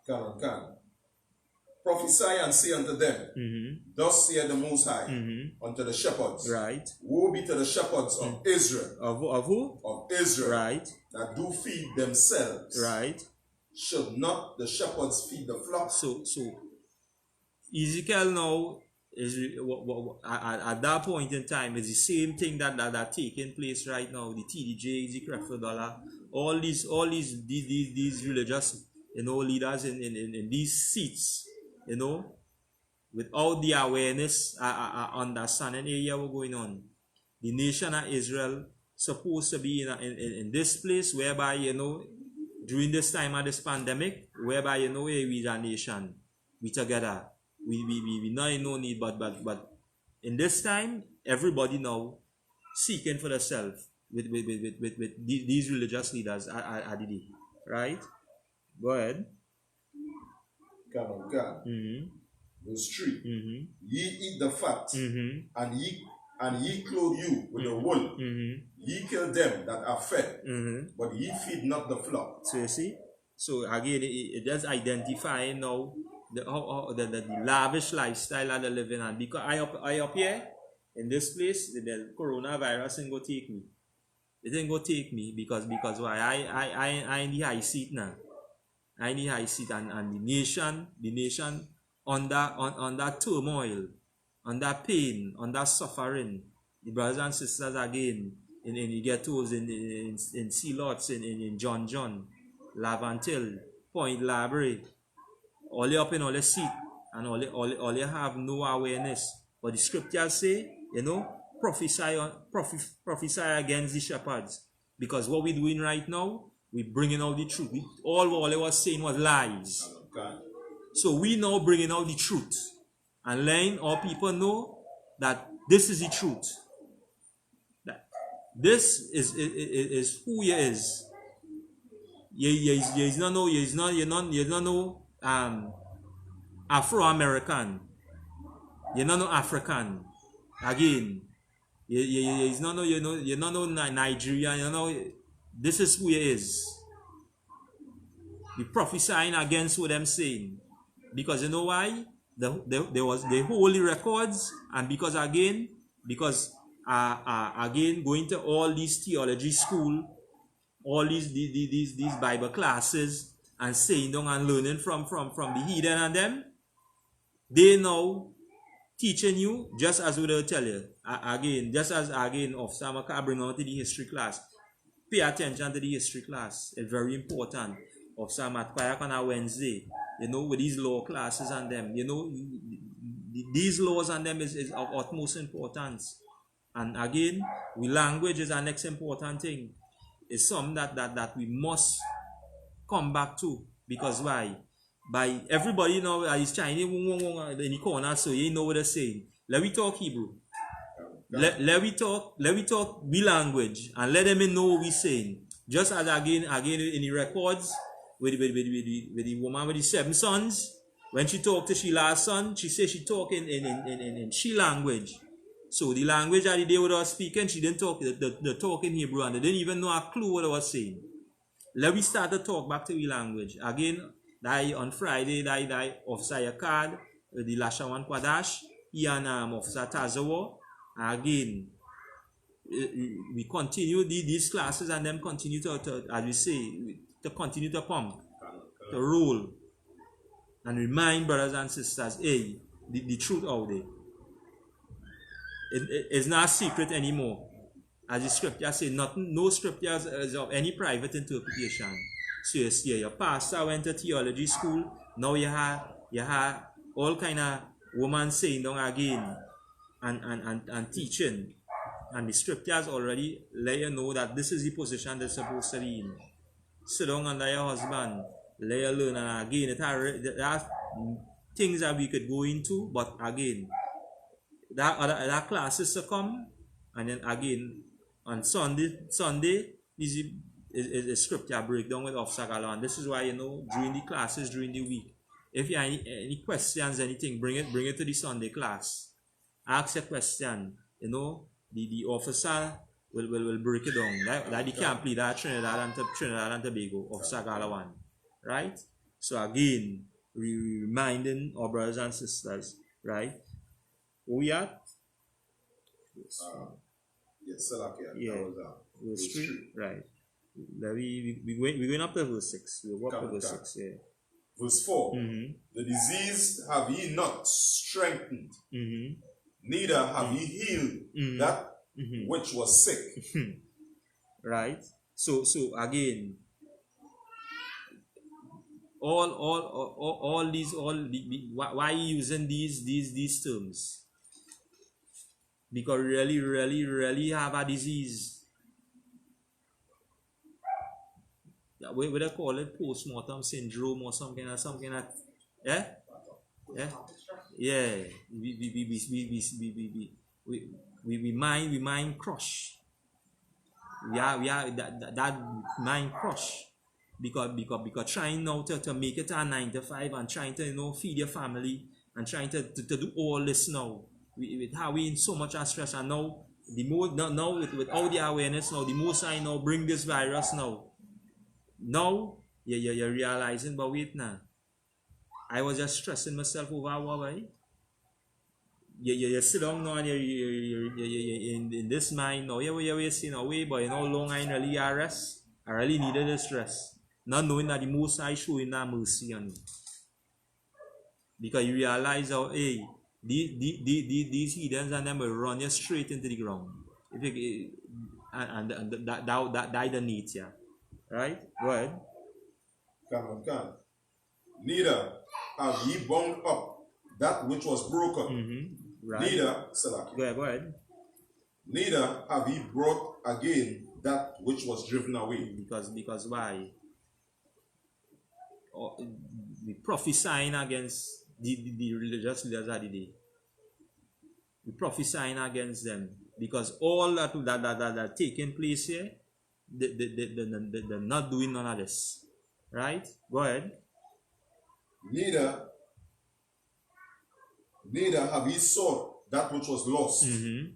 Can. Prophesy and say unto them, Thus saith the Most High unto the shepherds. Right. Woe be to the shepherds of Israel. Of who? Of Israel. Right. That do feed themselves. Right. Should not the shepherds feed the flock? So Ezekiel now is at that point in time is the same thing that taking place right now. The TDJ, the $1, all these religious leaders in these seats, without the awareness, understanding area what's going on. The nation of Israel supposed to be in this place whereby during this time of this pandemic, whereby we are a nation, we together, we not in no need, but in this time, everybody now seeking for themselves with these religious leaders at the day, right? Go ahead. Come. Verse 3. Ye eat the fat, and ye clothe you with the wool. Ye kill them that are fed, but ye feed not the flock. So you see, so again, it does identify now the lavish lifestyle that they're living on. Because I up here in this place, the coronavirus ain't go take me. It ain't go take me because why? I in the high seat now. I in the high seat, and the nation under turmoil, under pain, under suffering. The brothers and sisters again in the ghettos, in sea lots, in John, Lavantil, Point Library, all you up in all the seat, and all you have no awareness. But the scriptures say, prophesy against the shepherds. Because what we're doing right now, we're bringing out the truth. All they was saying was lies. So we now bringing out the truth and letting all people know that this is the truth. That this is who he is. He's not no Afro-American. You're not no African. Again, he's not no you're not no Nigerian. This is who he is. We prophesying against what I'm saying, because you know why? There was the holy records, and because again going to all these theology school, all these Bible classes, and saying down and learning from the heathen and them, they now teaching you just as we will tell you again, just as again of Samaka bring out to the history class. Pay attention to the history class. It's very important. Of some at Kwayak on a Wednesday, with these law classes and them, these laws and them is of utmost importance. And again, language is our next important thing. It's something that we must come back to, because why? By everybody now is Chinese in the corner, so you know what they're saying. Let me talk Hebrew. Let me talk we language, and let them know what we're saying. Just as again in the records with the woman with the 7 sons, when she talked to she last son, she said she talked in she language. So the language that they were speaking, she didn't talk the talk in Hebrew, and they didn't even know a clue what I was saying. Let me start to talk back to the language. Again, on Friday, Officer Yakad, the Lashawan Kwadash, he and Officer Tazawa. Again, we continue these classes, and them continue to as we say, to continue to pump, to roll, and remind brothers and sisters, hey, the truth out there. It's not a secret anymore. As the scripture says, no scriptures is of any private interpretation. So you see, your pastor went to theology school. Now you have all kind of women saying down again and teaching. And the scriptures already let you know that this is the position they're supposed to be in. Sit down under your husband, let you learn. And again, there are things that we could go into, but again, that classes to come, and then again on Sunday is a scripture breakdown with Officer Gallo. And this is why during the classes during the week, if you have any questions, anything, bring it to the Sunday class. Ask a question. The officer will break it down. That the camp leader Trinidad and Tobago, Officer Gallo one, right? So again, reminding our brothers and sisters, right? Where we at? Yes, verse 3, right. We're going up to verse 6. We'll walk to verse 6, yeah. Verse 4. The disease have ye not strengthened, neither have ye healed that which was sick. Right. So again, all these why are you using these terms? Because really have a disease. What would I call it? Postmortem syndrome or something like yeah? Yeah. We mind crush. We are that mind crush. Because trying now to make it a 9 to 5 and trying to feed your family and trying to do all this now. With how we in so much stress, and now the more now with all the awareness now, the most I know bring this virus now. Now you're realizing, but wait now. I was just stressing myself over why. You sit down now and you're in this mind now. You're wasting away, but how long I really rest. I really needed this rest. Not knowing that the most I showing that mercy on me. Because you realize how these heathens and them will run you straight into the ground. And that the nature. Right? Go ahead. Come. Neither have ye bound up that which was broken. Right. Neither, go ahead. Neither have ye brought again that which was driven away. Because why? We prophesying against the religious leaders of the day. We prophesying against them. Because all that taking place here, they're not doing none of this. Right? Go ahead. Neither have ye sought that which was lost.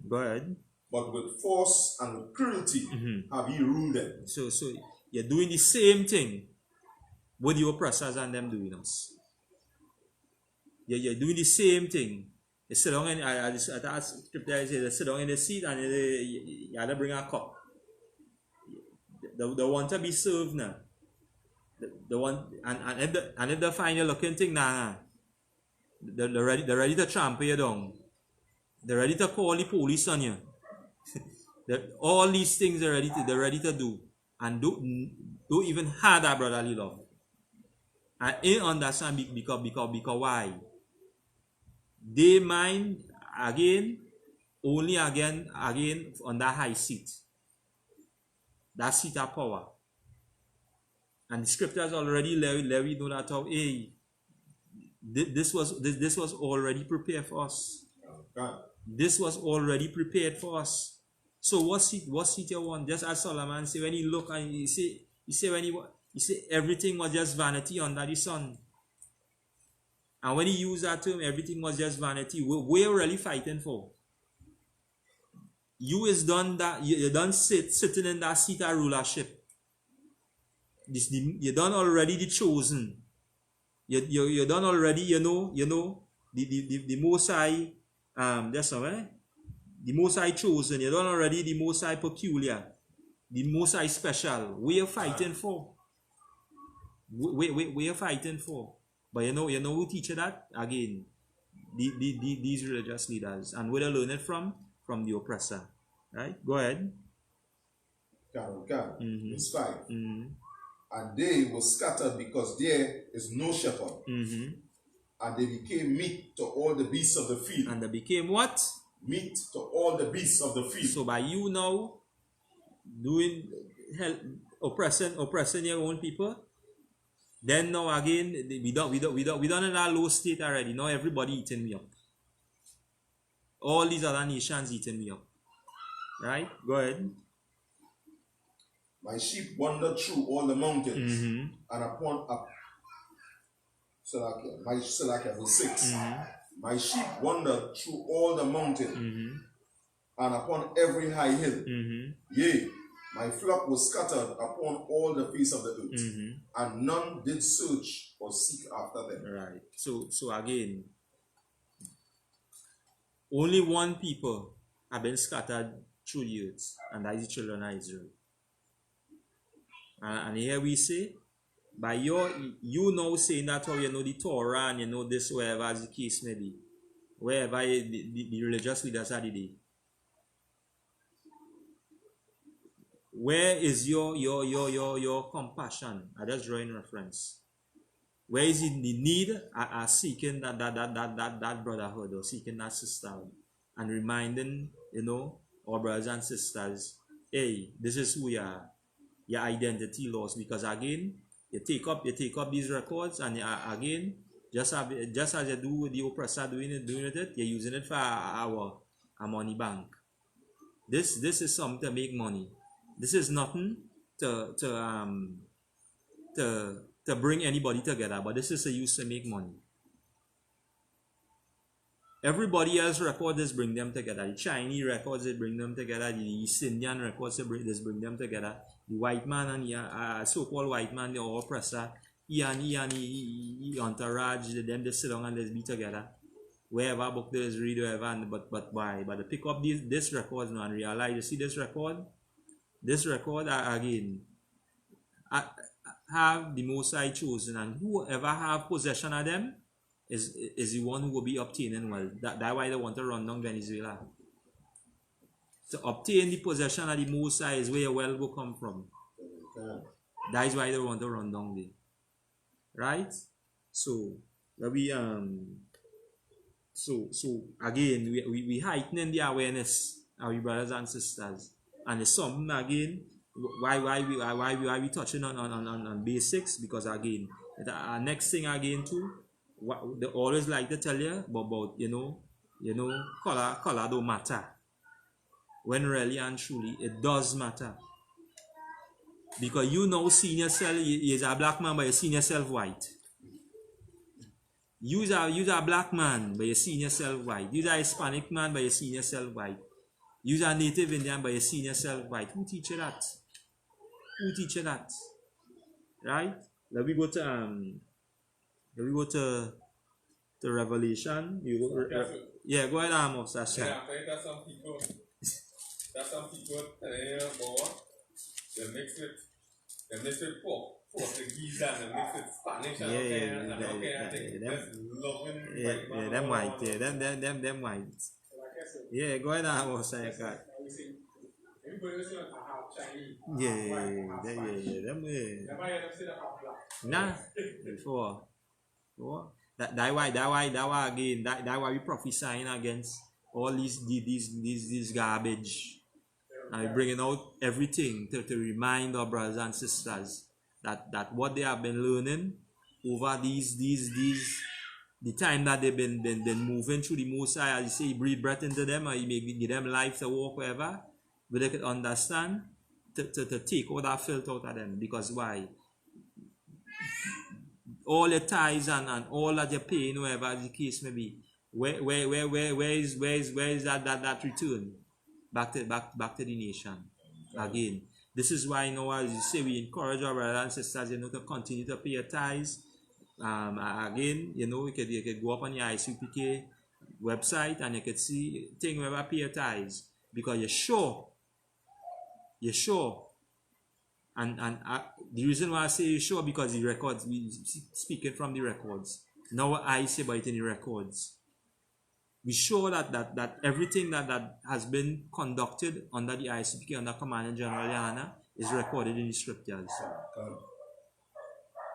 Go ahead. But with force and with cruelty have ye ruled them. So you're doing the same thing with the oppressors and them doing us. You're doing the same thing. You sit down and I scripture say they sit down in the seat and you have to bring a cup. They want to be served now. They want and if they find you looking thing now, they're ready to trample you down. They're ready to call the police on you. All these things they're ready to do. And don't even have that brotherly love. And ain't understand because why? They mind only again on that high seat. That seat of power. And the scriptures already let we know that hey, this was already prepared for us. This was already prepared for us. So what seat you want? Just as Solomon say, when he look and he say everything was just vanity under the sun. And when he used that term, everything was just vanity. We're really fighting for. You is done that you done sitting in that seat of rulership. You done already the chosen. You done already, you know the Most High that's somewhere. The Most High chosen. You done already the Most High peculiar. The Most High special. We are fighting for. We are fighting for. But you know who teach you that? Again, these religious leaders. And where they learn it from? From the oppressor. Right? Go ahead. Verse 5. And they were scattered because there is no shepherd. And they became meat to all the beasts of the field. And they became what? Meat to all the beasts of the field. So by you now doing oppressing your own people, then now again we don't in a low state already. Now everybody eating me up. All these other nations eating me up. Right? Go ahead. My sheep wandered through all the mountains and upon verse 6. My sheep wandered through all the mountains and upon every high hill. Yea, my flock was scattered upon all the face of the earth, and none did search or seek after them. Right. So again, only one people have been scattered through the earth, and that is the children of Israel. And here we say, by you know saying that how you know the Torah and you know this, wherever as the case may be, wherever the religious leaders are today. Where is your compassion? I just draw in reference. Where is it the need are seeking that brotherhood or seeking that sisterhood and reminding our brothers and sisters, hey, this is who you are. Your identity lost, because again you take up these records and again just as you do with the oppressor doing it, you're using it for our money bank. This is something to make money. This is nothing to bring anybody together, but this is a use to make money. Everybody else records this bring them together. The Chinese records it bring them together. The East Indian records it bring them together. The white man and so-called white man, the oppressor, he entourage, them they sit down and they be together. Wherever book there is read, wherever, but they pick up this record now and realize, you see this record again, have the Most High chosen, and whoever have possession of them is the one who will be obtaining wealth. That's why they want to run down Venezuela. To obtain the possession of the Most High is where your wealth will come from. That is why they want to run down there. Right? So again we heightening the awareness of our brothers and sisters. And it's something again why we touching on basics, because again our next thing again too, what they always like to tell you about color don't matter. when really and truly it does matter. Because you know seeing yourself, you is a black man, but you see yourself white. You are a black man, but you see yourself white. You are a Hispanic man, but you see yourself white. You are a Native Indian, but you see yourself white. Who teach you that? Who teach you that? Right? Let we go to Revelation. Yeah, go ahead, Amos. Yeah, I think that some people they mix it Portuguese and they mix it Spanish and I think that's loving them white, them white. Yeah, go ahead, Amos. Everybody listen to how Chinese. Them Nah, before. That why again. That why we prophesying against all these garbage. And we're bringing out everything to remind our brothers and sisters that what they have been learning over the time that they've been moving through the Most High, as you say, you breathe breath into them, or you maybe give them life to walk wherever, but they could understand to take all that filth out of them. Because why? All your tithes and all that you're paying, whatever the case may be, where is that return back to the nation again? This is why, as you say, we encourage our brothers and sisters, to continue to pay your tithes. Again, you could go up on your I.S.U.P.K website and you could see things where pay your tithes, because you're sure. And the reason why I say you're sure, because the records, we speaking from the records. Now I say about it in the records. We sure that everything that has been conducted under the I.S.U.P.K, under Commandant GEN.YAHANNA, is recorded in the scriptures.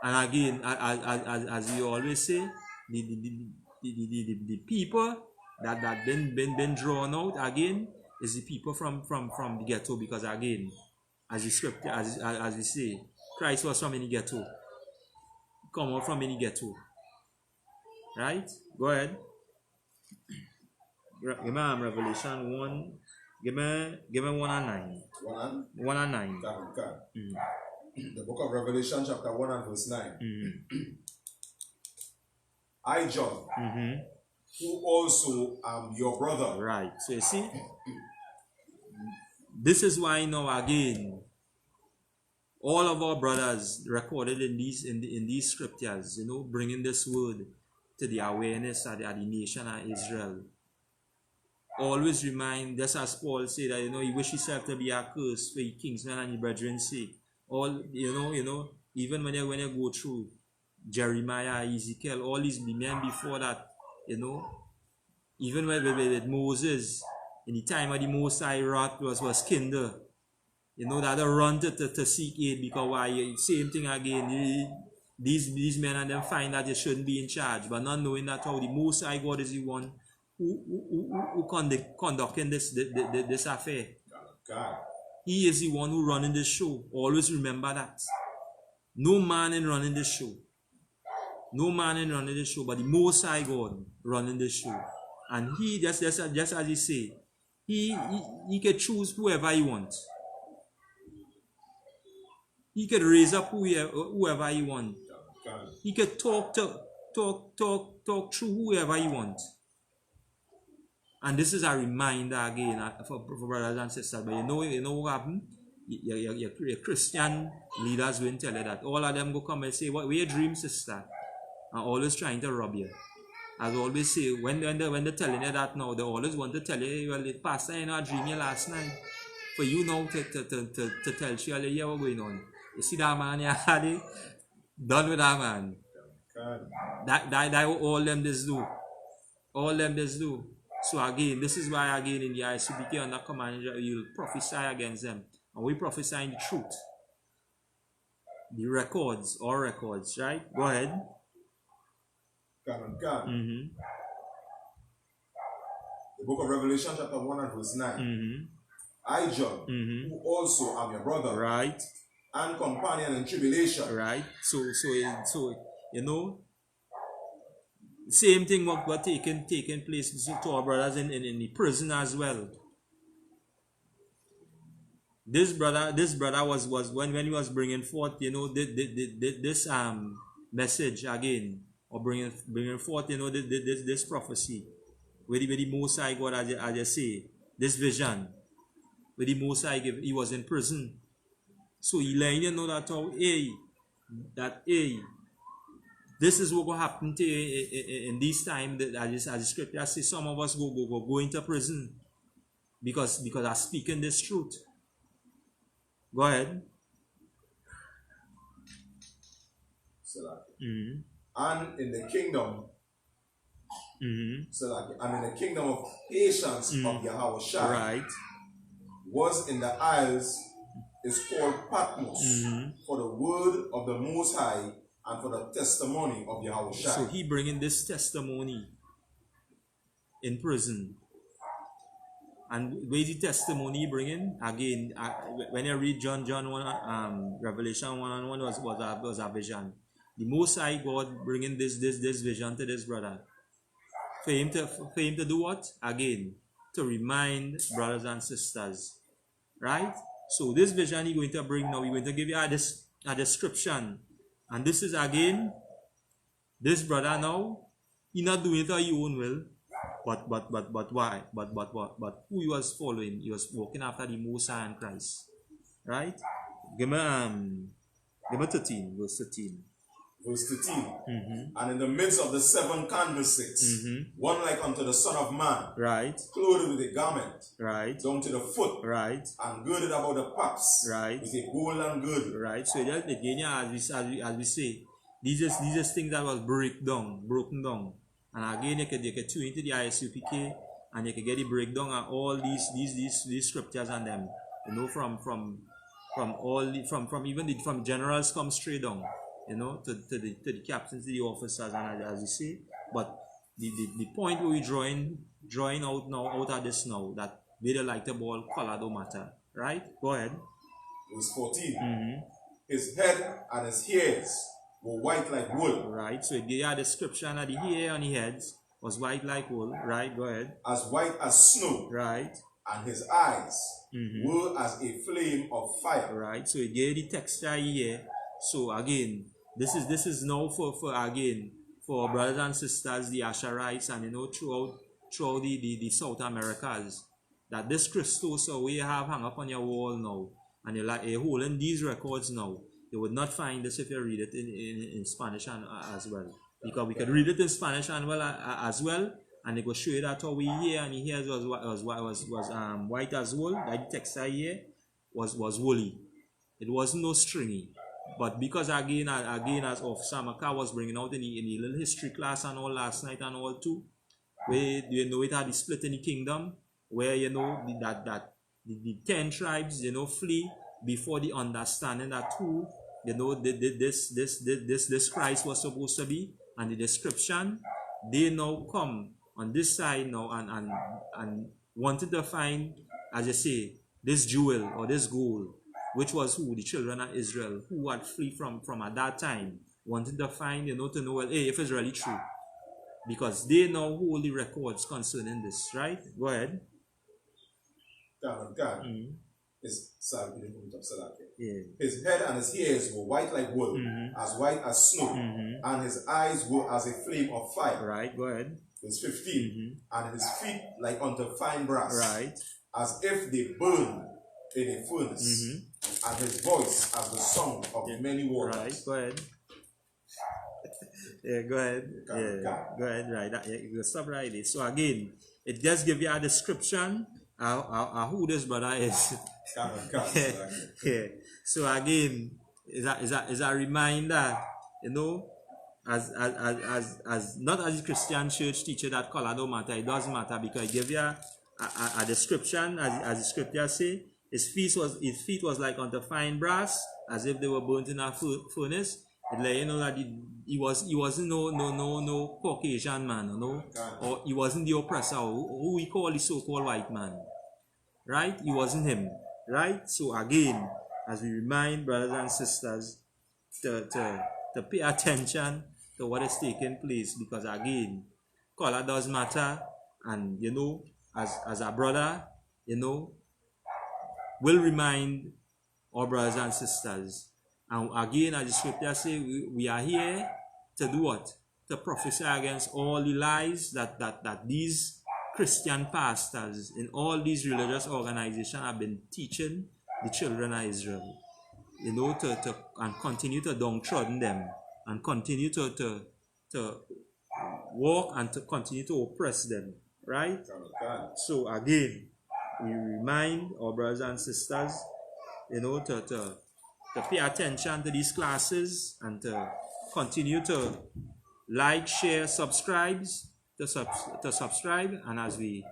And again, as you always say, the people that been drawn out again is the people from the ghetto, because again, as the scripture, as we say, Christ was from any ghetto. Come out from any ghetto. Right? Go ahead. Give me Revelation 1. Give me 1 and 9. 1 and 9. The book of Revelation, chapter 1 and verse 9. I, John, who also am your brother. Right. So you see, this is why now again, all of our brothers recorded in these scriptures, bringing this word to the awareness of the nation of Israel. Always remind, just as Paul said, that he wish himself to be a curse for your kingsmen and your brethren's sake. All even when you go through Jeremiah, Ezekiel, all these men before that, even with Moses, in the time of the Most High wrath was kindled, that they run to seek aid, because why? Same thing again. These men and them find that they shouldn't be in charge, but not knowing that how the Most High God is the one who conducting this affair. God. He is the one who running this show. Always remember that. No man in running this show. No man in running this show, but the Most High God running this show. And he, just as he say, he can choose whoever he wants. He can raise up whoever he wants. He can talk through whoever he wants. And this is a reminder again for brothers and sisters. But you know what happened? Your Christian leaders will tell you that. All of them go come and say, "What were your dreams, sister?" And always trying to rob you. As I always say, when they're telling you that now, they always want to tell you, "Well, Pastor, I dreamed you last night." For you now to tell Shirley, "Yeah, what's going on?" You see that man, yeah, done with that man. That all them just do. All them just do. So again, this is why again in the I.S.U.P.K under command, you'll prophesy against them. And we prophesy in the truth. The records, all records, right? Go ahead. The book of Revelation chapter 1 and verse 9. I, John, who also am your brother. Right. And companion in tribulation. Right. So same thing what taking place to our brothers in the prison as well. this brother was when he was bringing forth, you know, this message again, or bringing forth, you know, this prophecy, with the Most High God, as I say, this vision, with the Most High give. He was in prison, so he let you know that this is what will happen to you in this time. That as the scripture says, some of us go into prison because I'm speaking this truth. Go ahead. And in the kingdom, and in the kingdom of patience of Yahweh Shai, Right. was in the isles, is called Patmos, for the word of the Most High and for the testimony of Yahweh Shai. So he bringing this testimony in prison. And where is the testimony he bringing? Again, when you read John 1, Revelation 1 and 1 was a vision. The Most High God bringing this vision to this brother. For him to do what? Again, to remind brothers and sisters. Right? So this vision he's going to bring now, he's going to give you a description. And this is again, this brother now, he not doing it on his own will. But why? But who he was following? He was walking after the Most High and Christ. Right? Give me 13, verse 13. Verse 13. And in the midst of the 7 candlesticks, one like unto the Son of Man, right, clothed with a garment, right, down to the foot, right, and girded about the paps, right, with a golden girdle. Right. So just again, as we say, these are things that was broken down. And again, you can tune into the I.S.U.P.K. and you can get the breakdown of all these scriptures and them. You know, from generals come straight down, you know, to the captains, to the officers, and as you say. But the point where we drawing out of this now, that whether like the ball color don't matter. Right? Go ahead. Verse 14. His head and his hairs were white like wool. Right, so they had a description of the hair on the heads was white like wool. Right, go ahead. As white as snow. Right. And his eyes were as a flame of fire. Right, so he gave the texture here. So again, this is now for brothers and sisters, the Asherites, and you know, throughout the South Americas, that this Christos we have hung up on your wall now, and you're like holding these records now. You would not find this if you read it in Spanish as well, because we could read it in Spanish as well, and it will show you that how we hear, and he hears was white as wool. That the texture here was woolly. It wasn't no stringy. But because again as Officer Maka was bringing out in the little history class and all last night and all too, where you know it had the split in the kingdom, where you know that the 10 tribes, you know, flee before the understanding that who, you know, this Christ was supposed to be, and the description, they now come on this side now and wanted to find, as you say, this jewel or this gold, which was who? The children of Israel, who had flee from at that time, wanted to find, you know, to know, well, hey, if it's really true, because they now hold the records concerning this. Right? Go ahead. His head and his hairs were white like wool, as white as snow, and his eyes were as a flame of fire. Right, go ahead. Verse 15. And his feet like unto fine brass, right, as if they burned in a furnace, and his voice as the song of many waters. Right, go ahead. Yeah, go ahead. Go ahead. Right, you stop right there. So again, it just gives you a description of who this brother is. Yeah. So again, is a reminder, you know, as not as a Christian church teacher that color don't matter. It doesn't matter, because it gives you a description as the scripture say. His feet was like unto fine brass, as if they were burnt in a furnace. It let you know that he wasn't no Caucasian man, you know, or he wasn't the oppressor, who we call the so-called white man. Right? He wasn't him. Right? So again, as we remind brothers and sisters to pay attention to what is taking place, because again, color does matter, and you know, as a brother, you know, will remind our brothers and sisters. And again, as the scripture says, we are here to do what? To prophesy against all the lies that these Christian pastors in all these religious organizations have been teaching the children of Israel. You know, and continue to downtrodden them and continue to walk and to continue to oppress them. Right? So again, we remind our brothers and sisters, you know, to pay attention to these classes and to continue to like, share, subscribe, to subscribe, and as we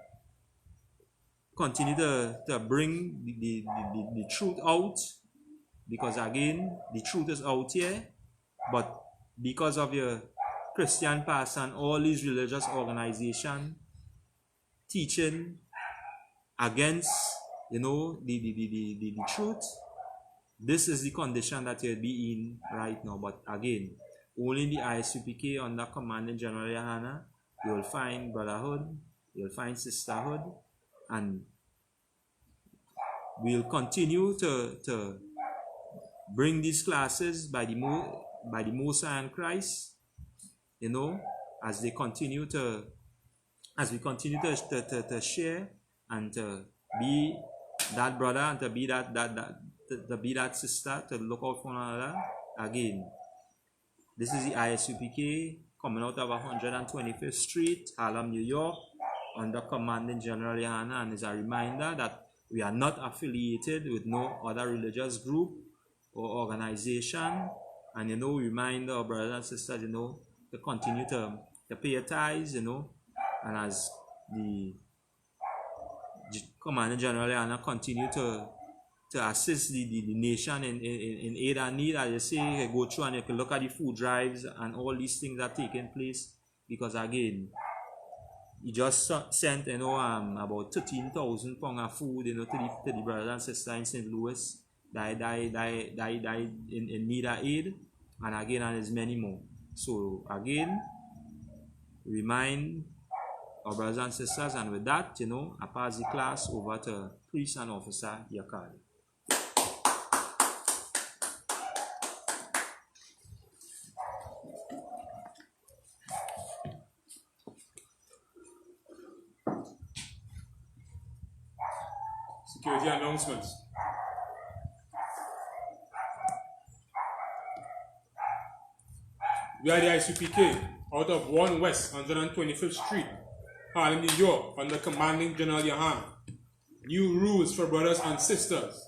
continue to bring the truth out, because again, the truth is out here, but because of your Christian past and all these religious organizations teaching against, you know, the truth, this is the condition that you'll be in right now. But again, only in the I.S.U.P.K under Commanding General Yahanna, you will find brotherhood, you'll find sisterhood, and we'll continue to bring these classes by the Most High and Christ, you know, as we continue to share and to be that brother and to be that sister, to look out for one another. Again, this is the I.S.U.P.K coming out of 125th Street, Harlem, New York, under Commanding General Yahanna, and is a reminder that we are not affiliated with no other religious group or organization. And, you know, we remind our brothers and sisters, you know, to continue to pay your tithes, you know, and as the Commanding General Yahanna continue to assist the nation in aid and need, as you say, you go through and you can look at the food drives and all these things that are taking place, because again, he just sent, you know, about 13,000 pounds of food, you know, to the brothers and sisters in St. Louis that in need of aid, and again, and there's many more. So again, remind our brothers and sisters, and with that, you know, I pass the class over to Priest and Officer Yakad. Security announcements. We are the I.S.U.P.K out of 1 West 125th Street, Harlem, New York, under Commanding General Yahanna. New rules for brothers and sisters.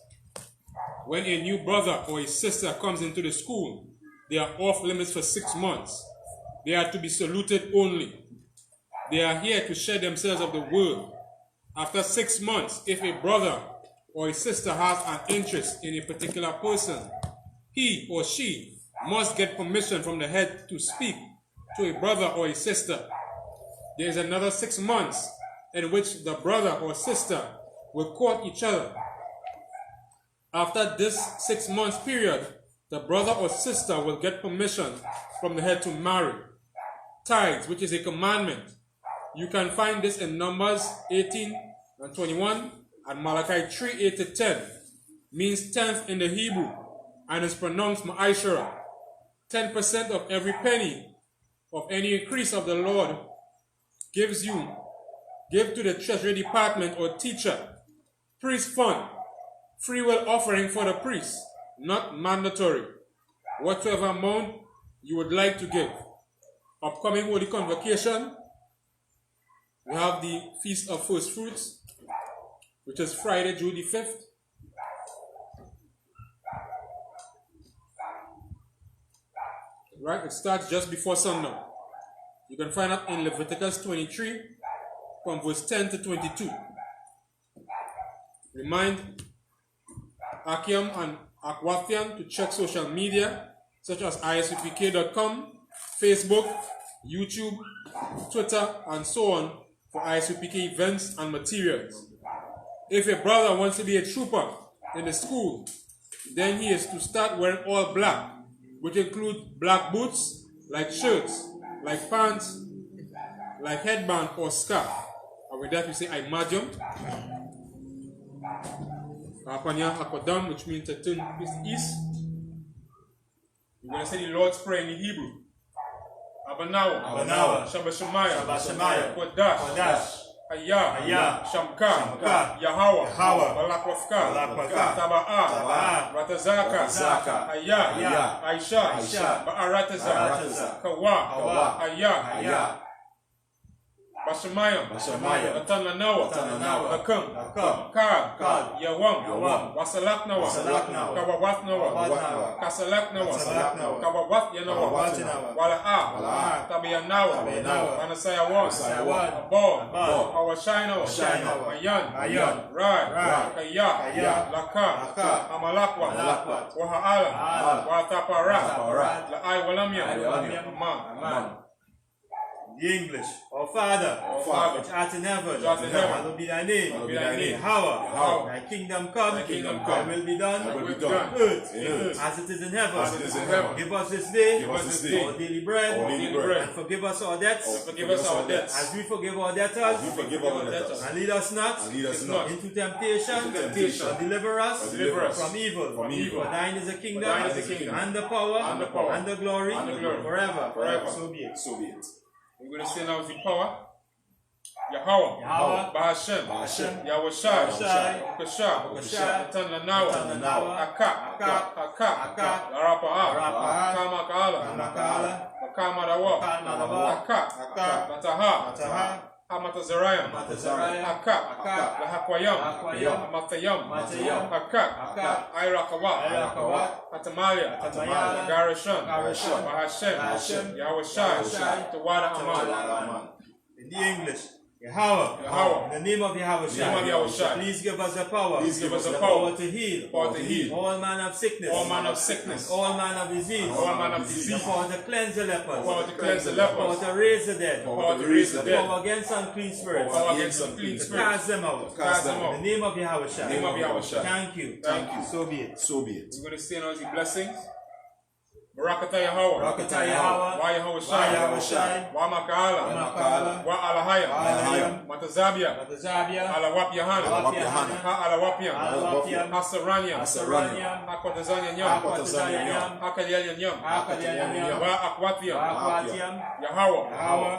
When a new brother or a sister comes into the school, they are off limits for 6 months. They are to be saluted only. They are here to share themselves of the word. After 6 months, if a brother or a sister has an interest in a particular person, he or she must get permission from the head to speak to a brother or a sister. There is another 6 months in which the brother or sister will court each other. After this 6 months period, the brother or sister will get permission from the head to marry. Tithes, which is a commandment. You can find this in Numbers 18 and 21 and Malachi 3, 8 to 10. Means tenth in the Hebrew and is pronounced ma'ashara. 10% of every penny of any increase of the Lord give to the Treasury Department or teacher. Priest fund, free will offering for the priest, not mandatory. Whatever amount you would like to give. Upcoming Holy Convocation, we have the Feast of First Fruits, which is Friday, June the 5th. Right, it starts just before sundown. You can find out in Leviticus 23 from verse 10 to 22. Remind Akiam and Akwathian to check social media such as ISUPK.com, Facebook, YouTube, Twitter, and so on for I.S.U.P.K events and materials. If a brother wants to be a trooper in the school, then he is to start wearing all black, which include black boots, like shirts, like pants, like headband or scarf. And with that we say I imagine. Apanya Hakodam, which means to turn face east. We're going to say the Lord's Prayer in the Hebrew. Abanawa, Shabashemaya, Kodash, Ayah, Shamka, Yahweh, Balakofka, Taba'a, Ratazaka, Ayah, Aisha, Ba'arataza, Kawa, Ayah, Bashamayam, Atananawa, Akam, Kad, Yawam, Wasalaknawa, Kawawatnawa, Kasalaknawa, Kawawat Yanawa, Wala'a, Tabianawa, Anasayawan, Abon, Awashinawa, Mayan, Rai, Kaya, Laka, Amalakwa, Waha'ala, Watapara, La'ai Walamya, Aman. The English, our Father, which art in heaven, hallowed be thy name, Yahweh, thy kingdom come, thy will be done, on earth, as it is in heaven. Give us this day our daily bread, and forgive us our debts, as we forgive our debtors, and lead us not into temptation, but deliver us from evil. For thine is the kingdom, and the power, and the glory, forever. So be it. We're going to say now with power. Yahweh, Bahashem, Yahushai, Kasha, Tananawa, Akak, Arapa'a, Kamakala, Kamadawa, Akak, Nataha, Amatazarayam, Akak, Lahakwayam, Amatayam, Akak, Irakawa, Atamalia, Garashan, Bahashem, Yahushai, Tawada Aman. In the English, Yahweh, in the name of Yahweh, please give us the power, the power to heal, all manner of sickness, all manner of disease, the power to cleanse the lepers, the power to raise the dead, the power against unclean spirits, to cast them out, in the name of Yahweh. Thank you. So be it. We're going to say now the blessings. Barakata Yahweh, Wa Yahweh Shai, Wa Makala, Wa Alahayam, Matazabia, Alawap Yahanna, Ha Alawapiam, Hasaraniam, Hakotazanya Nyam, Hakalian Nyam, Wa Akwatiam, Yahweh,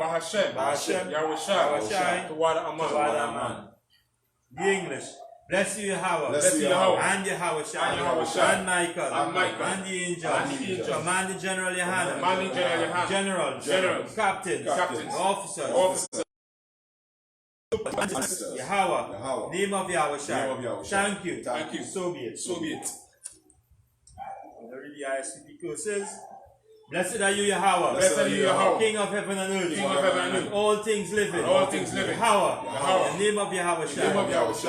Bahashem, Yahweh Shai, Tawada Aman. The English. Bless you, Yahweh, and Yahweh and Michael, and the angels, Commanding General Yohanna, Generals, Captains, Officers, Yahweh, name of Yahweh. Thank you. So be it. The I.S.U.P.K curses. Blessed are you, Yahweh, King of heaven and earth, and all things living, Yahweh, in the name of Yahweh,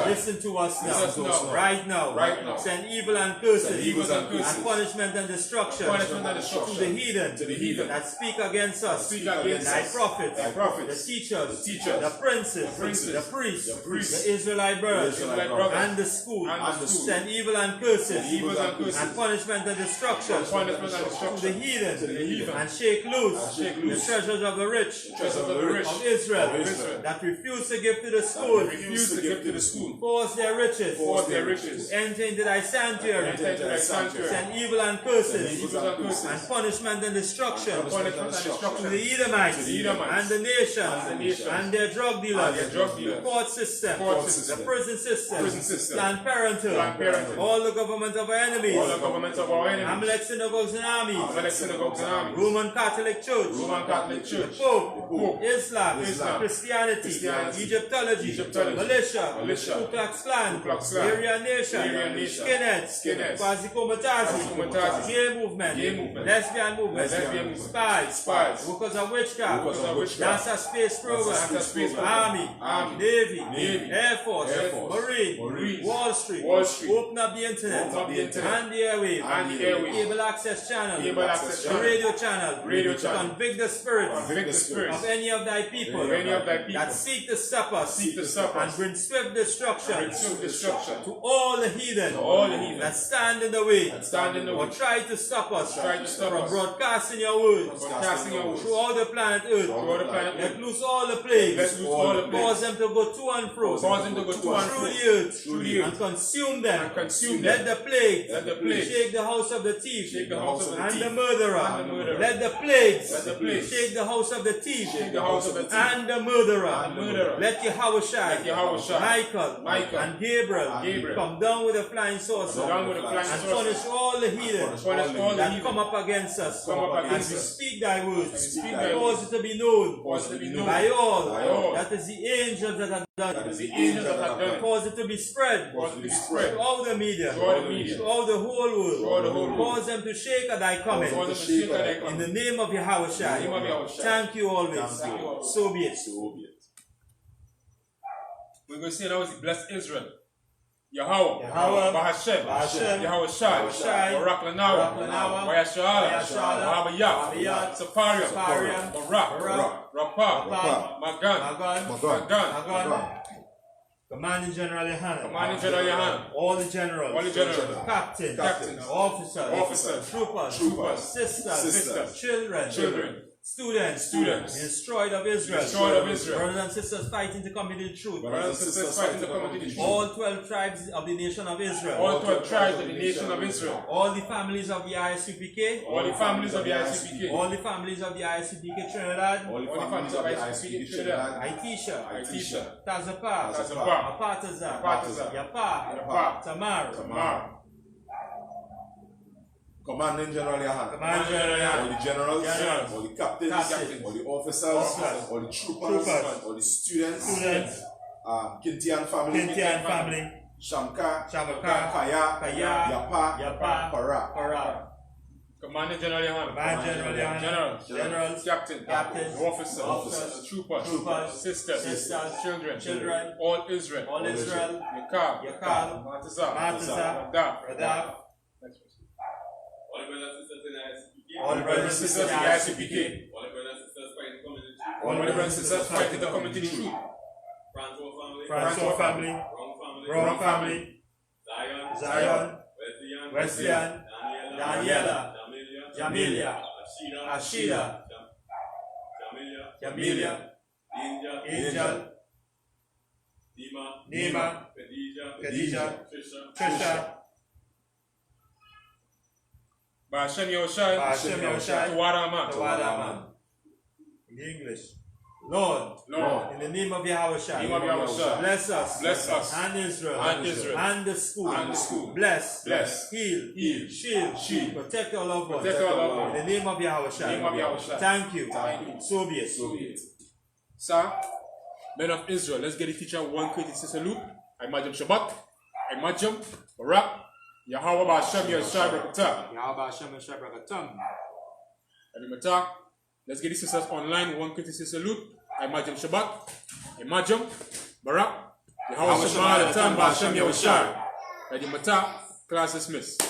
listen to us now, right now, send evil and curses, and punishment and destruction, to the heathen, that speak against us, thy prophets, the teachers, the princes, the priests, the Israelite brothers, and the school, send evil and curses, and punishment and destruction, to the heathen, and shake loose the treasures of the rich of Israel that refuse to give to the school, force their riches, enter into thy sanctuary, send evil and curses, and punishment and destruction to the Edomites and the nations and their drug dealers, the court system, the prison system, Planned Parenthood, all the government of our enemies, Amalek synagogues and armies, Roman Catholic Church, the Pope, Islam, Christianity, Egyptology, militia, Ku Klux Klan, Aryan Nation, Skinheads, Quasi-Comitazi, Gay movement, Lesbian movement, spies, workers of witchcraft, NASA space program, Army, Navy, Air Force, Marine, Wall Street, open up the internet, and the airwave, cable access channel, radio channel, convict the spirits of any of thy people that seek to stop us and bring swift destruction to all the heathen that stand in the way or try to stop us from broadcasting your word throughout the planet Earth. Let loose all the plagues, cause them to go to and fro through the earth and consume them. Let the plagues shake the house of the thief and the murderer. Let the plagues shake the house of the thief and the murderer. Let Yahushua, Michael, and Gabriel come down with a flying saucer and punish all the heathen that come up against us as we speak thy words. Cause it to be known by all that is the angels that have done it. Cause it to be spread throughout the media, throughout the whole world. Cause them to shake at thy coming. In the name of Yahushua. Thank you always. So be it. We're going to say now is bless Israel. Yahweh, Bahashem, Yahushai, Barak Lanawa, Shalom, Yah, Safaria, Barak, Rapah, Magan. Commanding General Yohanna. All the generals. Captains. Officers. Troopers. Sisters. Children. Students. Destroyed of Israel. Brothers and sisters fighting to come into the truth. All 12 tribes of the nation of Israel. All the families of the I.S.U.P.K. All the families of the I.S.U.K. Trinidad. Itisha. Tazapa. Apataza. Yapa. Tamar. Commanding General Yohanna. All the generals, all the captains, all the officers, all the troopers, all the students, Kintian family, Shamka, Kaya, Yapa, Para. Commanding General Yohanna. Generals, captains, officers, troopers, sisters, children, all Israel, Yakab, Mataza, Radaf. All the brothers and sisters in I.S.U.P.K. All the brothers and sisters fighting to come into the truth. Francois family. Wrong family. Zion. Wesleyan. Daniela. Jamilia. Ashida. Jamilia. Angel. Nima. Khadijah. Trisha. Ba'ashem Yahushai. Tawadaman. In English. Lord, in the name of Yahushua, bless us, and Israel, and the school, bless, heal, shield, protect our loved ones, in the name of Yahushua. Thank you. So be it. Sir, men of Israel, let's get the teacher one courtesy salute. I Majam Shabbat, I Majam Barak, Yahweh Ba'ashem Yahushai Brakatam. Every let's get the sisters online one courtesy salute. I Majam Shabbat, I Majam Barak, Yahweh Ba'ashem Yahushai. Class dismissed.